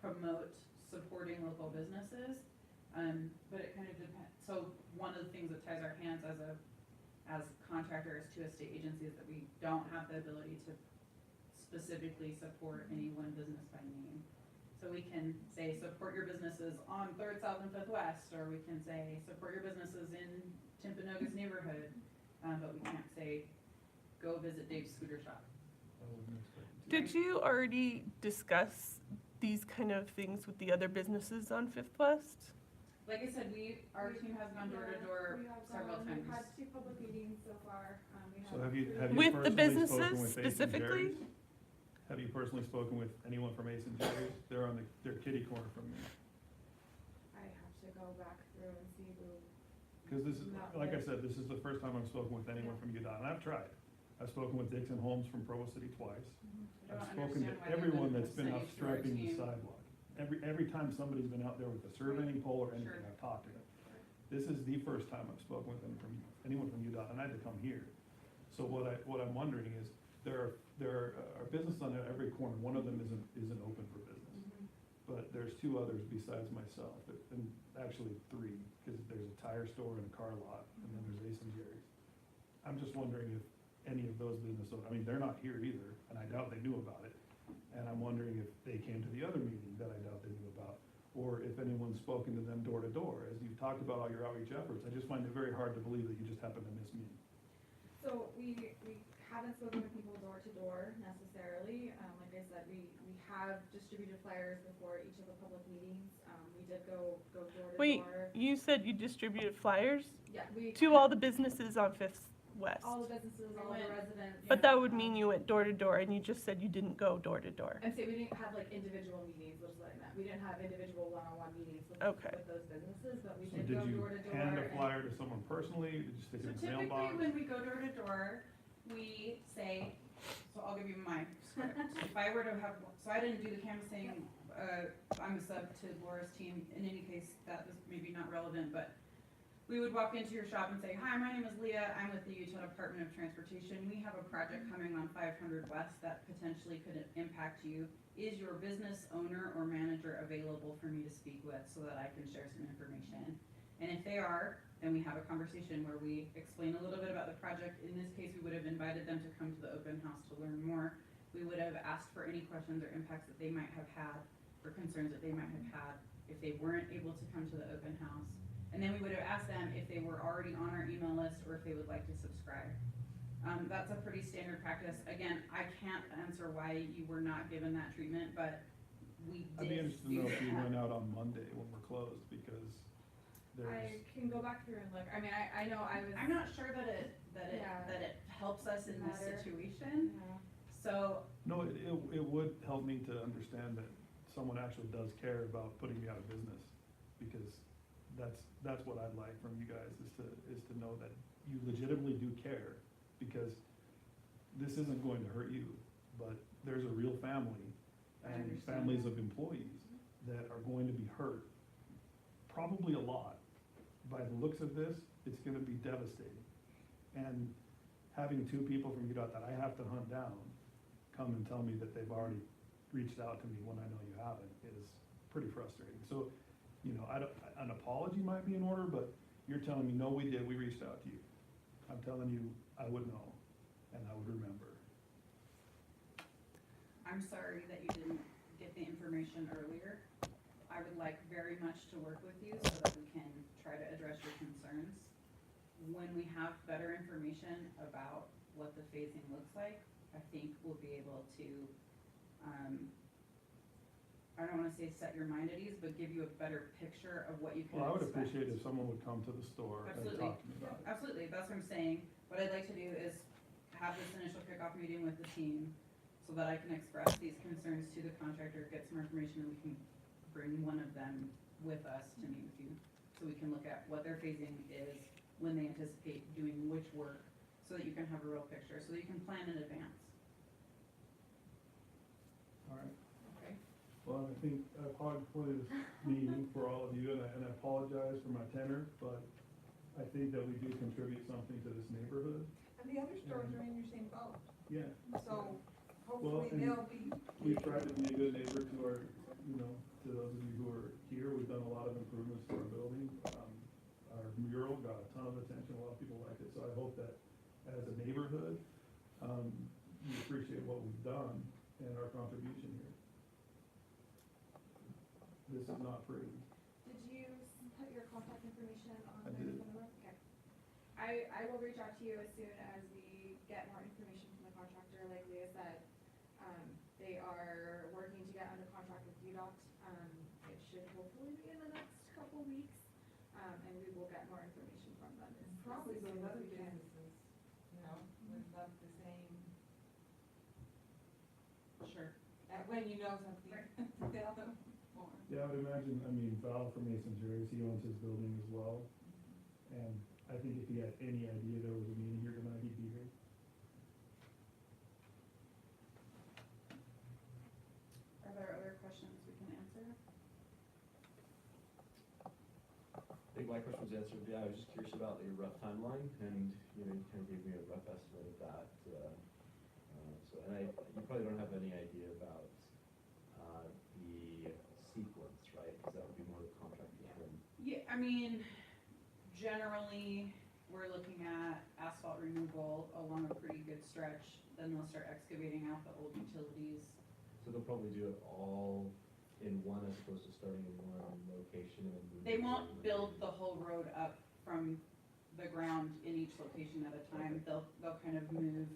S2: promote supporting local businesses, but it kind of depends. So one of the things that ties our hands as contractors to a state agency is that we don't have the ability to specifically support any one business by name. So we can say, support your businesses on Third South and Fifth West, or we can say, support your businesses in Timpanogos neighborhood, but we can't say, go visit Dave's Scooter Shop.
S6: I wouldn't expect it to.
S1: Did you already discuss these kind of things with the other businesses on Fifth West?
S2: Like I said, our team has gone door to door
S4: We have
S2: several
S4: gone,
S2: times.
S4: we've had 2 public meetings so far. We
S6: So have you
S1: With the
S6: personally spoken
S1: businesses
S6: with Ace and
S1: specifically?
S6: Jerry's? Have you personally spoken with anyone from Ace and Jerry's? They're on their kitty corner from me.
S4: I have to go back through and see who.
S6: Cause this is,
S4: Not
S6: like I
S4: with-
S6: said, this is the first time I've spoken with anyone from UDOT, and I've tried. I've spoken with Dixon Holmes from Provo City twice.
S2: I
S6: I've
S2: don't
S6: spoken to
S2: understand why they
S6: everyone
S2: wouldn't
S6: that's been
S2: send you to our
S6: obstructing the
S2: team.
S6: sidewalk. Every time somebody's been out there with a surveying pole or anything,
S2: Sure.
S6: I've talked to them. This is the first time I've spoken with anyone from UDOT, and I had to come here. So what I'm wondering is, there are businesses on every corner, one of them isn't open for business. But there's 2 others besides myself, and actually 3, because there's a tire store and a car lot, and then there's Ace and Jerry's. I'm just wondering if any of those businesses, I mean, they're not here either, and I doubt they knew about it. And I'm wondering if they came to the other meeting that I doubt they knew about, or if anyone's spoken to them door to door. As you've talked about all your outreach efforts, I just find it very hard to believe that you just happened to miss me.
S4: So we haven't spoken with people door to door necessarily. Like I said, we have distributed flyers before each of the public meetings. We did go door to
S1: Wait,
S4: door.
S1: you said you distributed flyers
S4: Yeah, we.
S1: to all the businesses on Fifth West.
S4: All the businesses, all the residents.
S1: But that would mean you went door to door, and you just said you didn't go door to door.
S4: I'm saying we didn't have like individual meetings, which is what I meant. We didn't have individual one-on-one meetings with,
S1: Okay.
S4: with those businesses, but we
S6: So
S4: did
S6: did
S4: go
S6: you
S4: door to door.
S6: hand a
S4: and-
S6: flyer to someone personally? Did you stick
S2: So
S6: it in the
S2: typically,
S6: mailbox?
S2: when we go door to door, we say, so I'll give you my script. If I were to have, so I didn't do the canvassing, I'm a sub to Laura's team, in any case, that was maybe not relevant, but we would walk into your shop and say, hi, my name is Leah, I'm with the Utah Department of Transportation, we have a project coming on 500 West that potentially could impact you. Is your business owner or manager available for me to speak with so that I can share some information? And if they are, then we have a conversation where we explain a little bit about the project. In this case, we would have invited them to come to the open house to learn more. We would have asked for any questions or impacts that they might have had, or concerns that they might have had if they weren't able to come to the open house. And then we would have asked them if they were already on our email list or if they would like to subscribe. That's a pretty standard practice. Again, I can't answer why you were not given that treatment, but we
S6: I'd be
S2: did
S6: interested to
S2: do
S6: know if you
S2: that.
S6: went out on Monday when we're closed, because there's,
S4: I can go back through and look. I mean, I know I was.
S2: I'm not sure that
S4: Yeah.
S2: it helps us in this
S4: Matter.
S2: situation,
S4: Yeah.
S2: so,
S6: no, it would help me to understand that someone actually does care about putting me out of business, because that's what I'd like from you guys, is to know that you legitimately do care, because this isn't going to hurt you, but there's a real family
S2: I
S6: and
S2: understand
S6: families
S2: that.
S6: of employees that are going to be hurt, probably a lot. By the looks of this, it's gonna be devastating. And having two people from UDOT that I have to hunt down come and tell me that they've already reached out to me when I know you haven't is pretty frustrating. So, you know, an apology might be in order, but you're telling me, no, we did, we reached out to you. I'm telling you, I would know, and I would remember.
S2: I'm sorry that you didn't get the information earlier. I would like very much to work with you so that we can try to address your concerns. When we have better information about what the phasing looks like, I think we'll be able to, I don't wanna say set your mind at ease, but give you a better picture of what you can
S6: Well, I would
S2: expect.
S6: appreciate if someone would come to the store and
S2: Absolutely.
S6: talk to me about it.
S2: Absolutely, that's what I'm saying. What I'd like to do is have this initial kickoff meeting with the team so that I can express these concerns to the contractor, get some information, and we can bring one of them with us to meet with you. So we can look at what their phasing is, when they anticipate doing which work, so that you can have a real picture, so that you can plan in advance.
S6: All right.
S2: Okay.
S6: Well, I think I've hogged plenty of this meeting for all of you, and I apologize for my tenor, but I think that we do contribute something to this neighborhood.
S3: And the other stores are in your same boat,
S6: Yeah.
S3: so
S6: Well,
S3: hopefully
S6: and
S3: they'll be.
S6: We've tried to be a good neighbor to our, you know, to those of you who are here. We've done a lot of improvements to our building. Our mural got a ton of attention, a lot of people like it, so I hope that as a neighborhood, you appreciate what we've done and our contribution here. This is not pretty.
S4: Did you put your contact information on
S6: I
S4: there?
S6: did.
S4: Okay. I will reach out to you as soon as we get more information from the contractor. Like Leah said, they are working to get under contract with UDOT. It should hopefully be in the next couple weeks, and we will get more information from them. as
S3: Probably
S4: soon
S3: those
S4: as
S3: other
S4: we can.
S3: businesses, you know, would love the same,
S2: Sure.
S3: when you know something, tell them more.
S6: Yeah, I would imagine, I mean, Val from Mason Jerry's, he owns his building as well. And I think if he had any idea there was a meeting here tonight, he'd be here.
S2: Are there other questions we can answer?
S7: I think my question was answered, yeah, I was just curious about your rough timeline, and, you know, you kind of gave me a rough estimate of that, so, and you probably don't have any idea about, the sequence, right, because that would be more the contractor's one.
S2: Yeah, I mean, generally, we're looking at asphalt removal along a pretty good stretch, then they'll start excavating out the old utilities.
S7: So they'll probably do it all in one as opposed to starting in one location and then moving.
S2: They won't
S7: around.
S2: build the whole road up from the ground in each location at a time. They'll kind of move,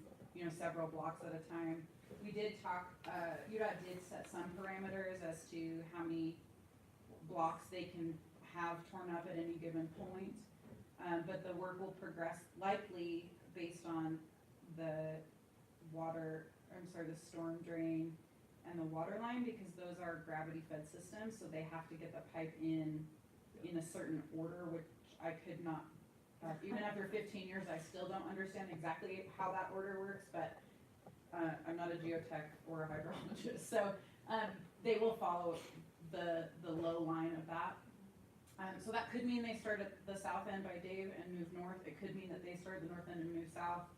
S2: several blocks at a time. We did talk, UDOT did set some parameters as to how many blocks they can have torn up at any given point. But the work will progress likely based on the storm drain and the water line, because those are gravity fed systems, so they have to get the pipe in a certain order, which I could not, even after 15 years, I still don't understand exactly how that order works, but I'm not a geotech or a hydrologist, so they will follow the low line of that. So that could mean they start at the south end by Dave and move north. It could mean that they start at the north end and move south.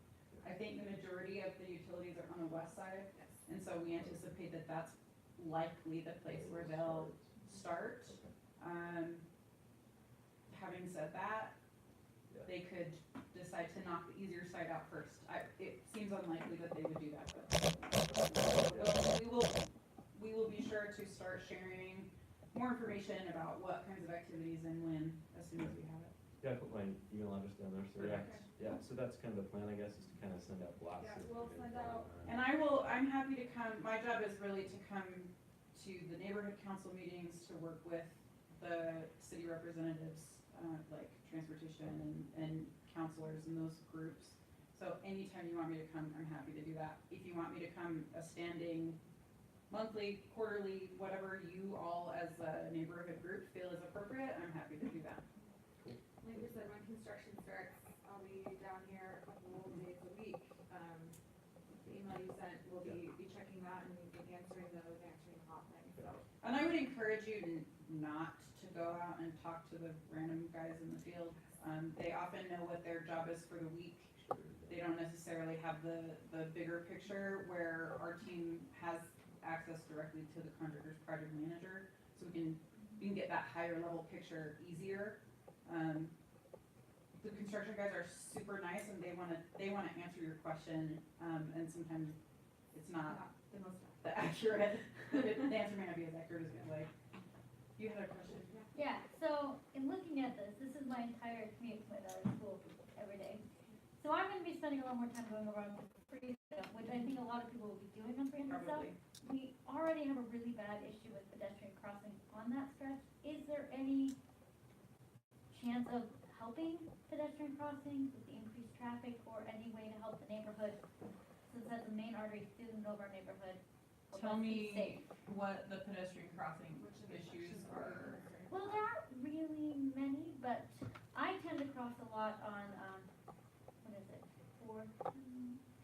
S2: I think the majority of the utilities are on the west side, and so we anticipate that that's likely the place where they'll start. Having said that, they could decide to knock the easier side out first. It seems unlikely that they would do that, but we will be sure to start sharing more information about what kinds of activities and when, as soon as we have it.
S7: Yeah, I put my email address down there, so yeah, so that's kind of the plan, I guess, is to kind of send out blasts.
S4: Yeah, we'll send out.
S2: And I'm happy to come, my job is really to come to the neighborhood council meetings to work with the city representatives, like transportation and counselors and those groups. So anytime you want me to come, I'm happy to do that. If you want me to come a standing monthly, quarterly, whatever you all as a neighborhood group feel is appropriate, I'm happy to do that.
S4: Like you said, when construction starts, I'll be down here a couple days a week. The email you sent, we'll be checking that and answering the hotline, so.
S2: And I would encourage you not to go out and talk to the random guys in the field. They often know what their job is for the week. They don't necessarily have the bigger picture, where our team has access directly to the contractor's project manager, so we can get that higher level picture easier. The construction guys are super nice, and they wanna answer your question, and sometimes it's not
S4: The most.
S2: the accurate, the answer may not be as accurate as we'd like. You had a question?
S5: Yeah, so in looking at this is my entire commute to my daughter's school every day. So I'm gonna be spending a lot more time going around the free stuff, which I think a lot of people will be doing on 300 South.
S2: Probably.
S5: We already have a really bad issue with pedestrian crossings on that stretch. Is there any chance of helping pedestrian crossings with the increased traffic, or any way to help the neighborhood, since that's the main artery through the middle of our neighborhood?
S2: Tell
S5: Let's be safe.
S2: me what the pedestrian crossing issues are.
S5: Well, there aren't really many, but I tend to cross a lot on, what is it,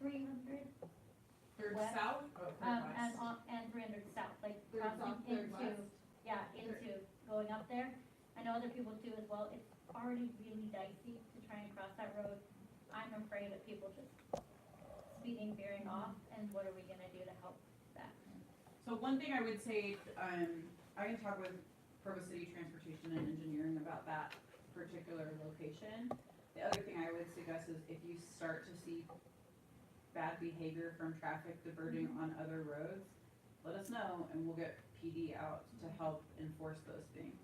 S5: 300?
S2: Third
S5: West.
S2: south? Oh, third
S5: And 300 south, like
S3: Third
S5: crossing
S3: south, third
S5: into,
S3: west.
S5: yeah, into going up there. I know other people do as well. It's already really dicey to try and cross that road. I'm afraid of people just speeding, veering off, and what are we gonna do to help that?
S2: So one thing I would say, I can talk with Provo City Transportation and Engineering about that particular location. The other thing I would suggest is if you start to see bad behavior from traffic diverting on other roads, let us know and we'll get PD out to help enforce those things.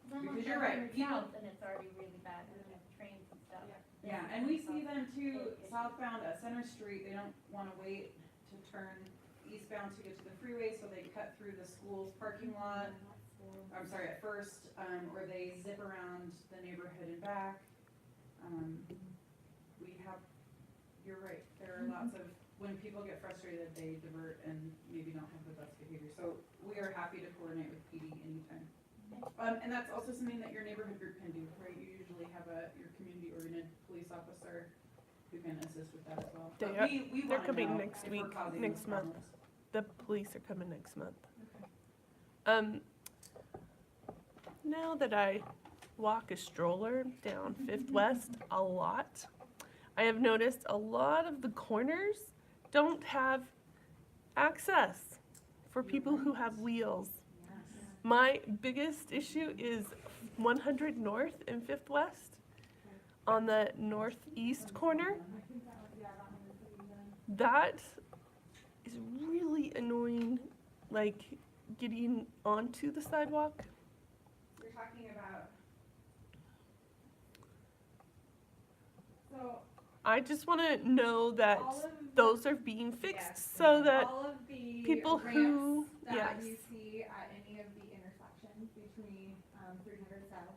S2: Because you're right, people-
S5: South, and it's already really bad with trains and stuff.
S2: Yeah, and we see them too, southbound at Center Street, they don't wanna wait to turn eastbound to get to the freeway, so they cut through the school's parking lot. I'm sorry, at first, or they zip around the neighborhood and back. You're right, there are lots of, when people get frustrated, they divert and maybe don't have the best behavior. So we are happy to coordinate with PD anytime. And that's also something that your neighborhood group can do, right? You usually have your community-oriented police officer who can assist with that as well.
S1: They
S2: But
S1: are-
S2: we
S1: they're
S2: wanna
S1: coming
S2: know
S1: next
S2: if we're
S1: week,
S2: causing
S1: next
S2: those
S1: month.
S2: problems.
S1: The police are coming next month.
S2: Okay.
S1: Now that I walk a stroller down Fifth West a lot, I have noticed a lot of the corners don't have access for people who have wheels. My biggest issue is 100 North and Fifth West on the northeast corner. That is really annoying, like getting onto the sidewalk.
S2: You're talking about
S4: So
S1: I just wanna know that
S4: all of
S1: those are being fixed
S4: Yes.
S1: so that,
S4: all of the
S1: people who-
S4: ramps that
S1: yes.
S4: you see at any of the intersections between 300 South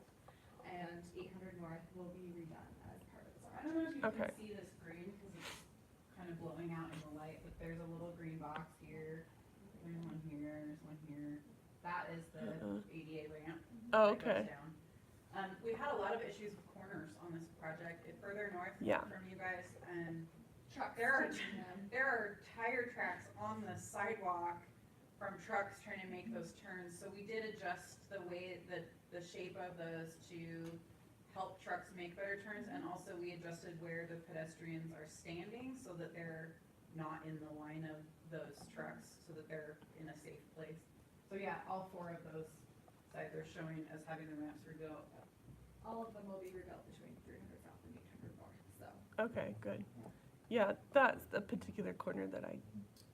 S4: and 800 North will be redone as part of the
S2: I don't know if you
S1: Okay.
S2: can see this green, because it's kind of blowing out in the light, but there's a little green box here, there's one here, there's one here. That is the
S1: Uh-uh.
S2: ADA ramp.
S1: Oh,
S2: that goes
S1: okay.
S2: down. We've had a lot of issues with corners on this project, further north
S1: Yeah.
S2: from you guys, and
S4: trucks.
S2: There are-
S4: touching them.
S2: there are tire tracks on the sidewalk from trucks trying to make those turns, so we did adjust the way, the shape of those to help trucks make better turns, and also we adjusted where the pedestrians are standing so that they're not in the line of those trucks, so that they're in a safe place. So yeah, all 4 of those sites are showing as having the ramps rebuilt.
S4: All of them will be rebuilt between 300 South and 800 North, so.
S1: okay, good. Yeah, that's the particular corner that I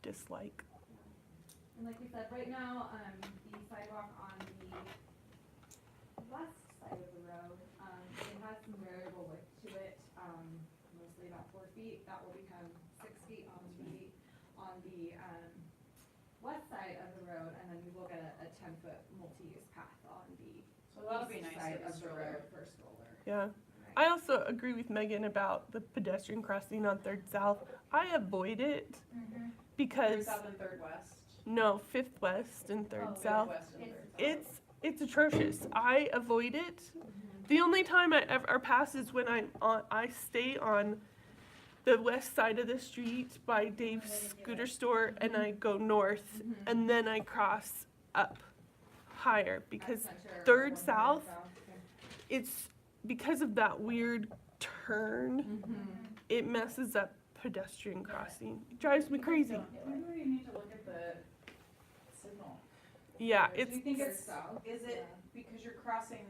S1: dislike.
S4: And like we said, right now, the sidewalk on the west side of the road, it has some variable width to it, mostly about 4 feet. That will become 6 feet on the west side of the road, and then you will get a 10-foot multi-use path on the
S2: So that'll be
S4: east
S2: nice
S4: side
S2: for the
S4: of the
S2: stroller.
S4: road for stroller.
S1: Yeah. I also agree with Megan about the pedestrian crossing on Third South. I avoid it
S5: Mhm.
S1: because,
S2: South and Third West.
S1: no, Fifth West and Third
S5: Oh,
S1: South.
S2: West and
S5: It's-
S2: Third South.
S1: It's atrocious. I avoid it. The only time I ever pass is when I stay on the west side of the street by Dave's scooter store and I go north and then I cross up higher because
S4: At Center or
S1: Third
S4: 100
S1: South,
S4: okay.
S1: it's because of that weird turn, it messes up pedestrian crossing. It drives me crazy.
S5: Don't do it.
S2: Maybe we need to look at the signal.
S1: Yeah,
S2: Do you
S1: it's,
S2: think
S4: Third
S2: it's,
S4: South,
S2: is it
S4: yeah.
S2: because you're crossing,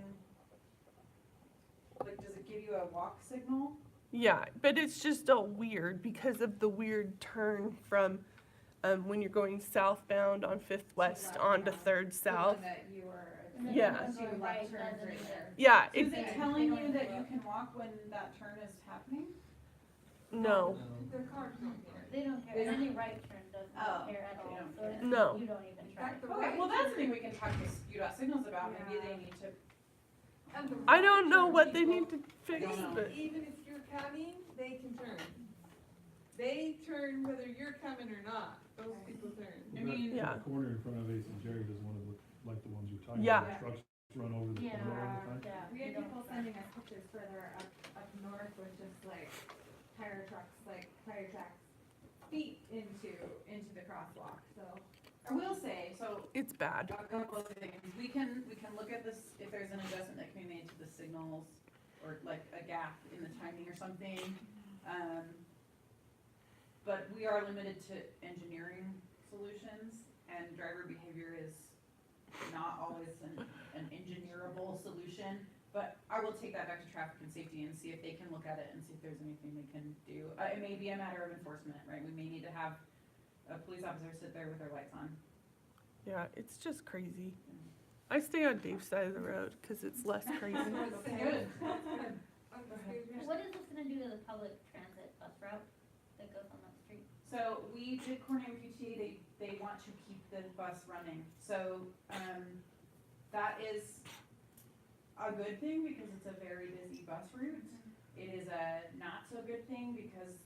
S2: like, does it give you a walk signal?
S1: yeah, but it's just all weird because of the weird turn from when you're going southbound on Fifth West
S4: left,
S1: onto
S4: yeah.
S1: Third
S4: The
S1: South.
S4: one that you were.
S5: And then
S1: Yeah.
S5: the one
S4: Two
S5: going
S4: left
S5: right
S4: turns
S5: doesn't
S4: right
S5: either.
S4: there.
S1: Yeah,
S2: Is
S1: it's,
S2: it
S5: They
S2: telling
S5: don't
S2: you that
S5: do
S2: you
S5: it.
S2: can walk when that turn is happening?
S1: no,
S3: The cars don't care.
S5: They don't care, and any right turn doesn't
S2: Oh,
S5: care at
S2: they
S5: all,
S2: don't
S5: so
S2: care.
S5: it's-
S1: No.
S5: you don't even
S3: In
S5: try.
S3: fact, the
S2: Okay,
S3: right
S2: well, that's
S3: turn-
S2: something we can talk to UDOT Signals about, maybe
S4: Yeah.
S2: they need to,
S3: and the
S1: I
S3: right
S1: don't know
S3: turn
S1: what they
S3: people,
S1: need to fix,
S2: don't know.
S1: but
S3: Even if you're coming, they can turn. They turn whether you're coming or not, those people turn.
S2: I mean-
S1: Yeah.
S6: The corner in front of Ace and Jerry doesn't wanna look like the ones you're talking
S1: Yeah.
S6: about. Trucks run over the
S5: Yeah,
S6: corner all the time.
S5: yeah.
S4: We
S5: you
S4: had
S5: don't
S4: people
S5: care.
S4: sending us pictures further up north with just like tire trucks, like tire tracks feet into the crosswalk, so.
S2: I will say, so,
S1: it's bad.
S2: a couple of things, we can look at this, if there's an adjustment that can be made to the signals, or like a gap in the timing or something. But we are limited to engineering solutions, and driver behavior is not always an engineerable solution. But I will take that back to traffic and safety and see if they can look at it and see if there's anything they can do. It may be a matter of enforcement, right? We may need to have a police officer sit there with their lights on.
S1: Yeah, it's just crazy. I stay on Dave's side of the road because it's less crazy.
S2: Good.
S5: What is this gonna do to the public transit bus route that goes on that street?
S2: So we did Corning MQT, they want to keep the bus running, so, that is a good thing because it's a very busy bus route. It is a not so good thing because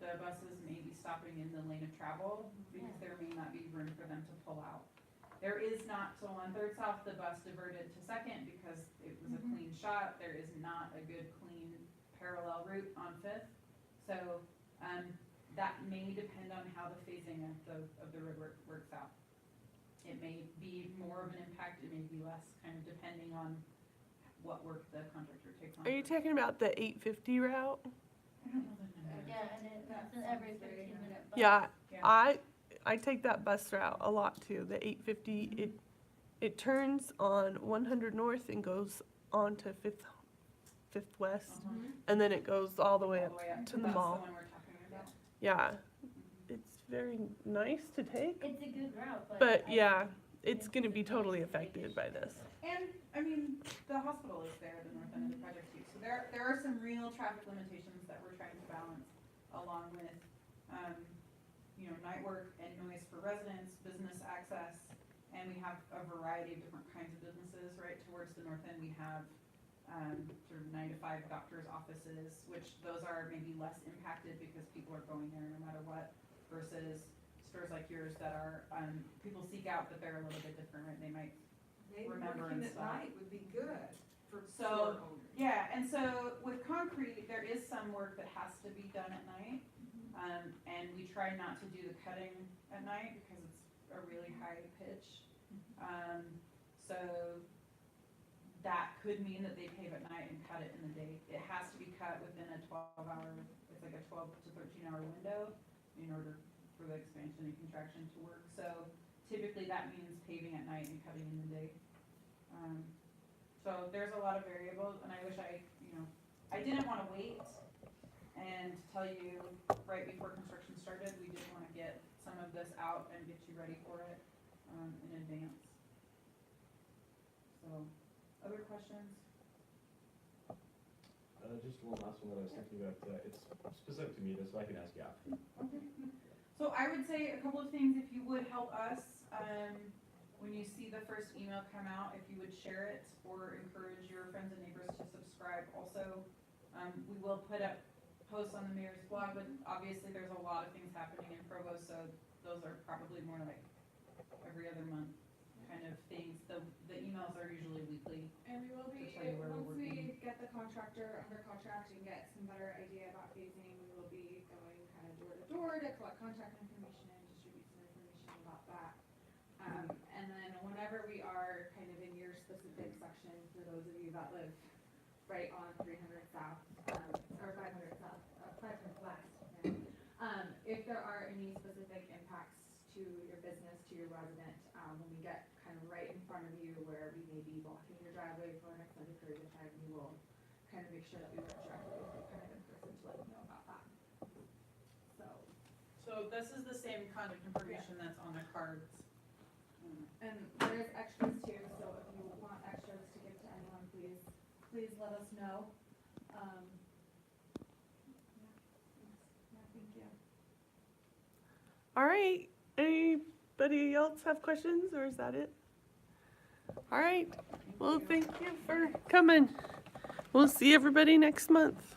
S2: the buses may be stopping in the lane of travel because there may not be room for them to pull out. There is not, so on Third South, the bus diverted to Second because it was a clean shot, there is not a good clean parallel route on Fifth. So, that may depend on how the phasing of the road works out. It may be more of an impact, it may be less, kind of depending on what work the contractor takes on.
S1: Are you talking about the 850 route?
S2: I don't know the number.
S5: Yeah, and it's an every 15-minute bus.
S1: Yeah,
S2: Yeah.
S1: I take that bus route a lot too. The 850, it turns on 100 North and goes on to Fifth West,
S2: Uh-huh.
S1: and then it goes all the way
S2: All
S1: up.
S2: the way up
S1: to the
S2: That's
S1: mall.
S2: the one we're talking about.
S1: Yeah, it's very nice to take,
S5: It's a good route,
S1: but yeah, it's gonna be totally affected by this.
S3: And
S2: I mean, the hospital is there, the north end of the project too, so there are some real traffic limitations that we're trying to balance along with, night work and noise for residents, business access, and we have a variety of different kinds of businesses, right? Towards the north end, we have, sort of 9 to 5 doctors' offices, which those are maybe less impacted because people are going there no matter what, versus stores like yours that are, people seek out, but they're a little bit different, right? They might
S3: Maybe
S2: remember
S3: working
S2: and
S3: at
S2: stuff.
S3: night would be good for
S2: So,
S3: store owners.
S2: Yeah, and so with concrete, there is some work that has to be done at night. And we try not to do the cutting at night because it's a really high pitch. So that could mean that they pave at night and cut it in the day. It has to be cut within a 12-hour, it's like a 12 to 13-hour window in order for the expansion and contraction to work. So typically that means paving at night and cutting in the day. So there's a lot of variables, and I wish I didn't want to wait and tell you right before construction started. We did want to get some of this out and get you ready for it in advance. So, other questions?
S7: Just one last one that I was thinking about, it's specific to me, so I can ask you after.
S2: Okay. So I would say a couple of things, if you would help us, when you see the first email come out, if you would share it or encourage your friends and neighbors to subscribe also. We will put up posts on the mayor's blog, but obviously there's a lot of things happening in Provo, so those are probably more like every other month kind of things. The emails are usually weekly.
S4: And we will be,
S2: To tell you where we're
S4: once we
S2: working.
S4: get the contractor under contract and get some better idea about phasing, we will be going kind of door to door to collect contact information and distribute some information about that. And then whenever we are kind of in your specific section, for those of you that live right on 300 South, or 500 South, 500 West, if there are any specific impacts to your business, to your resident, when we get kind of right in front of you where we may be blocking your driveway for an extended period of time, we will kind of make sure that we work directly with you kind of in person to let you know about that.
S2: So this is the same contact information that's on the cards.
S4: And there is extras too, so if you want extras to give to anyone, please let us know. Thank you.
S1: All right, anybody else have questions, or is that it? All right, well, thank you for coming. We'll see everybody next month.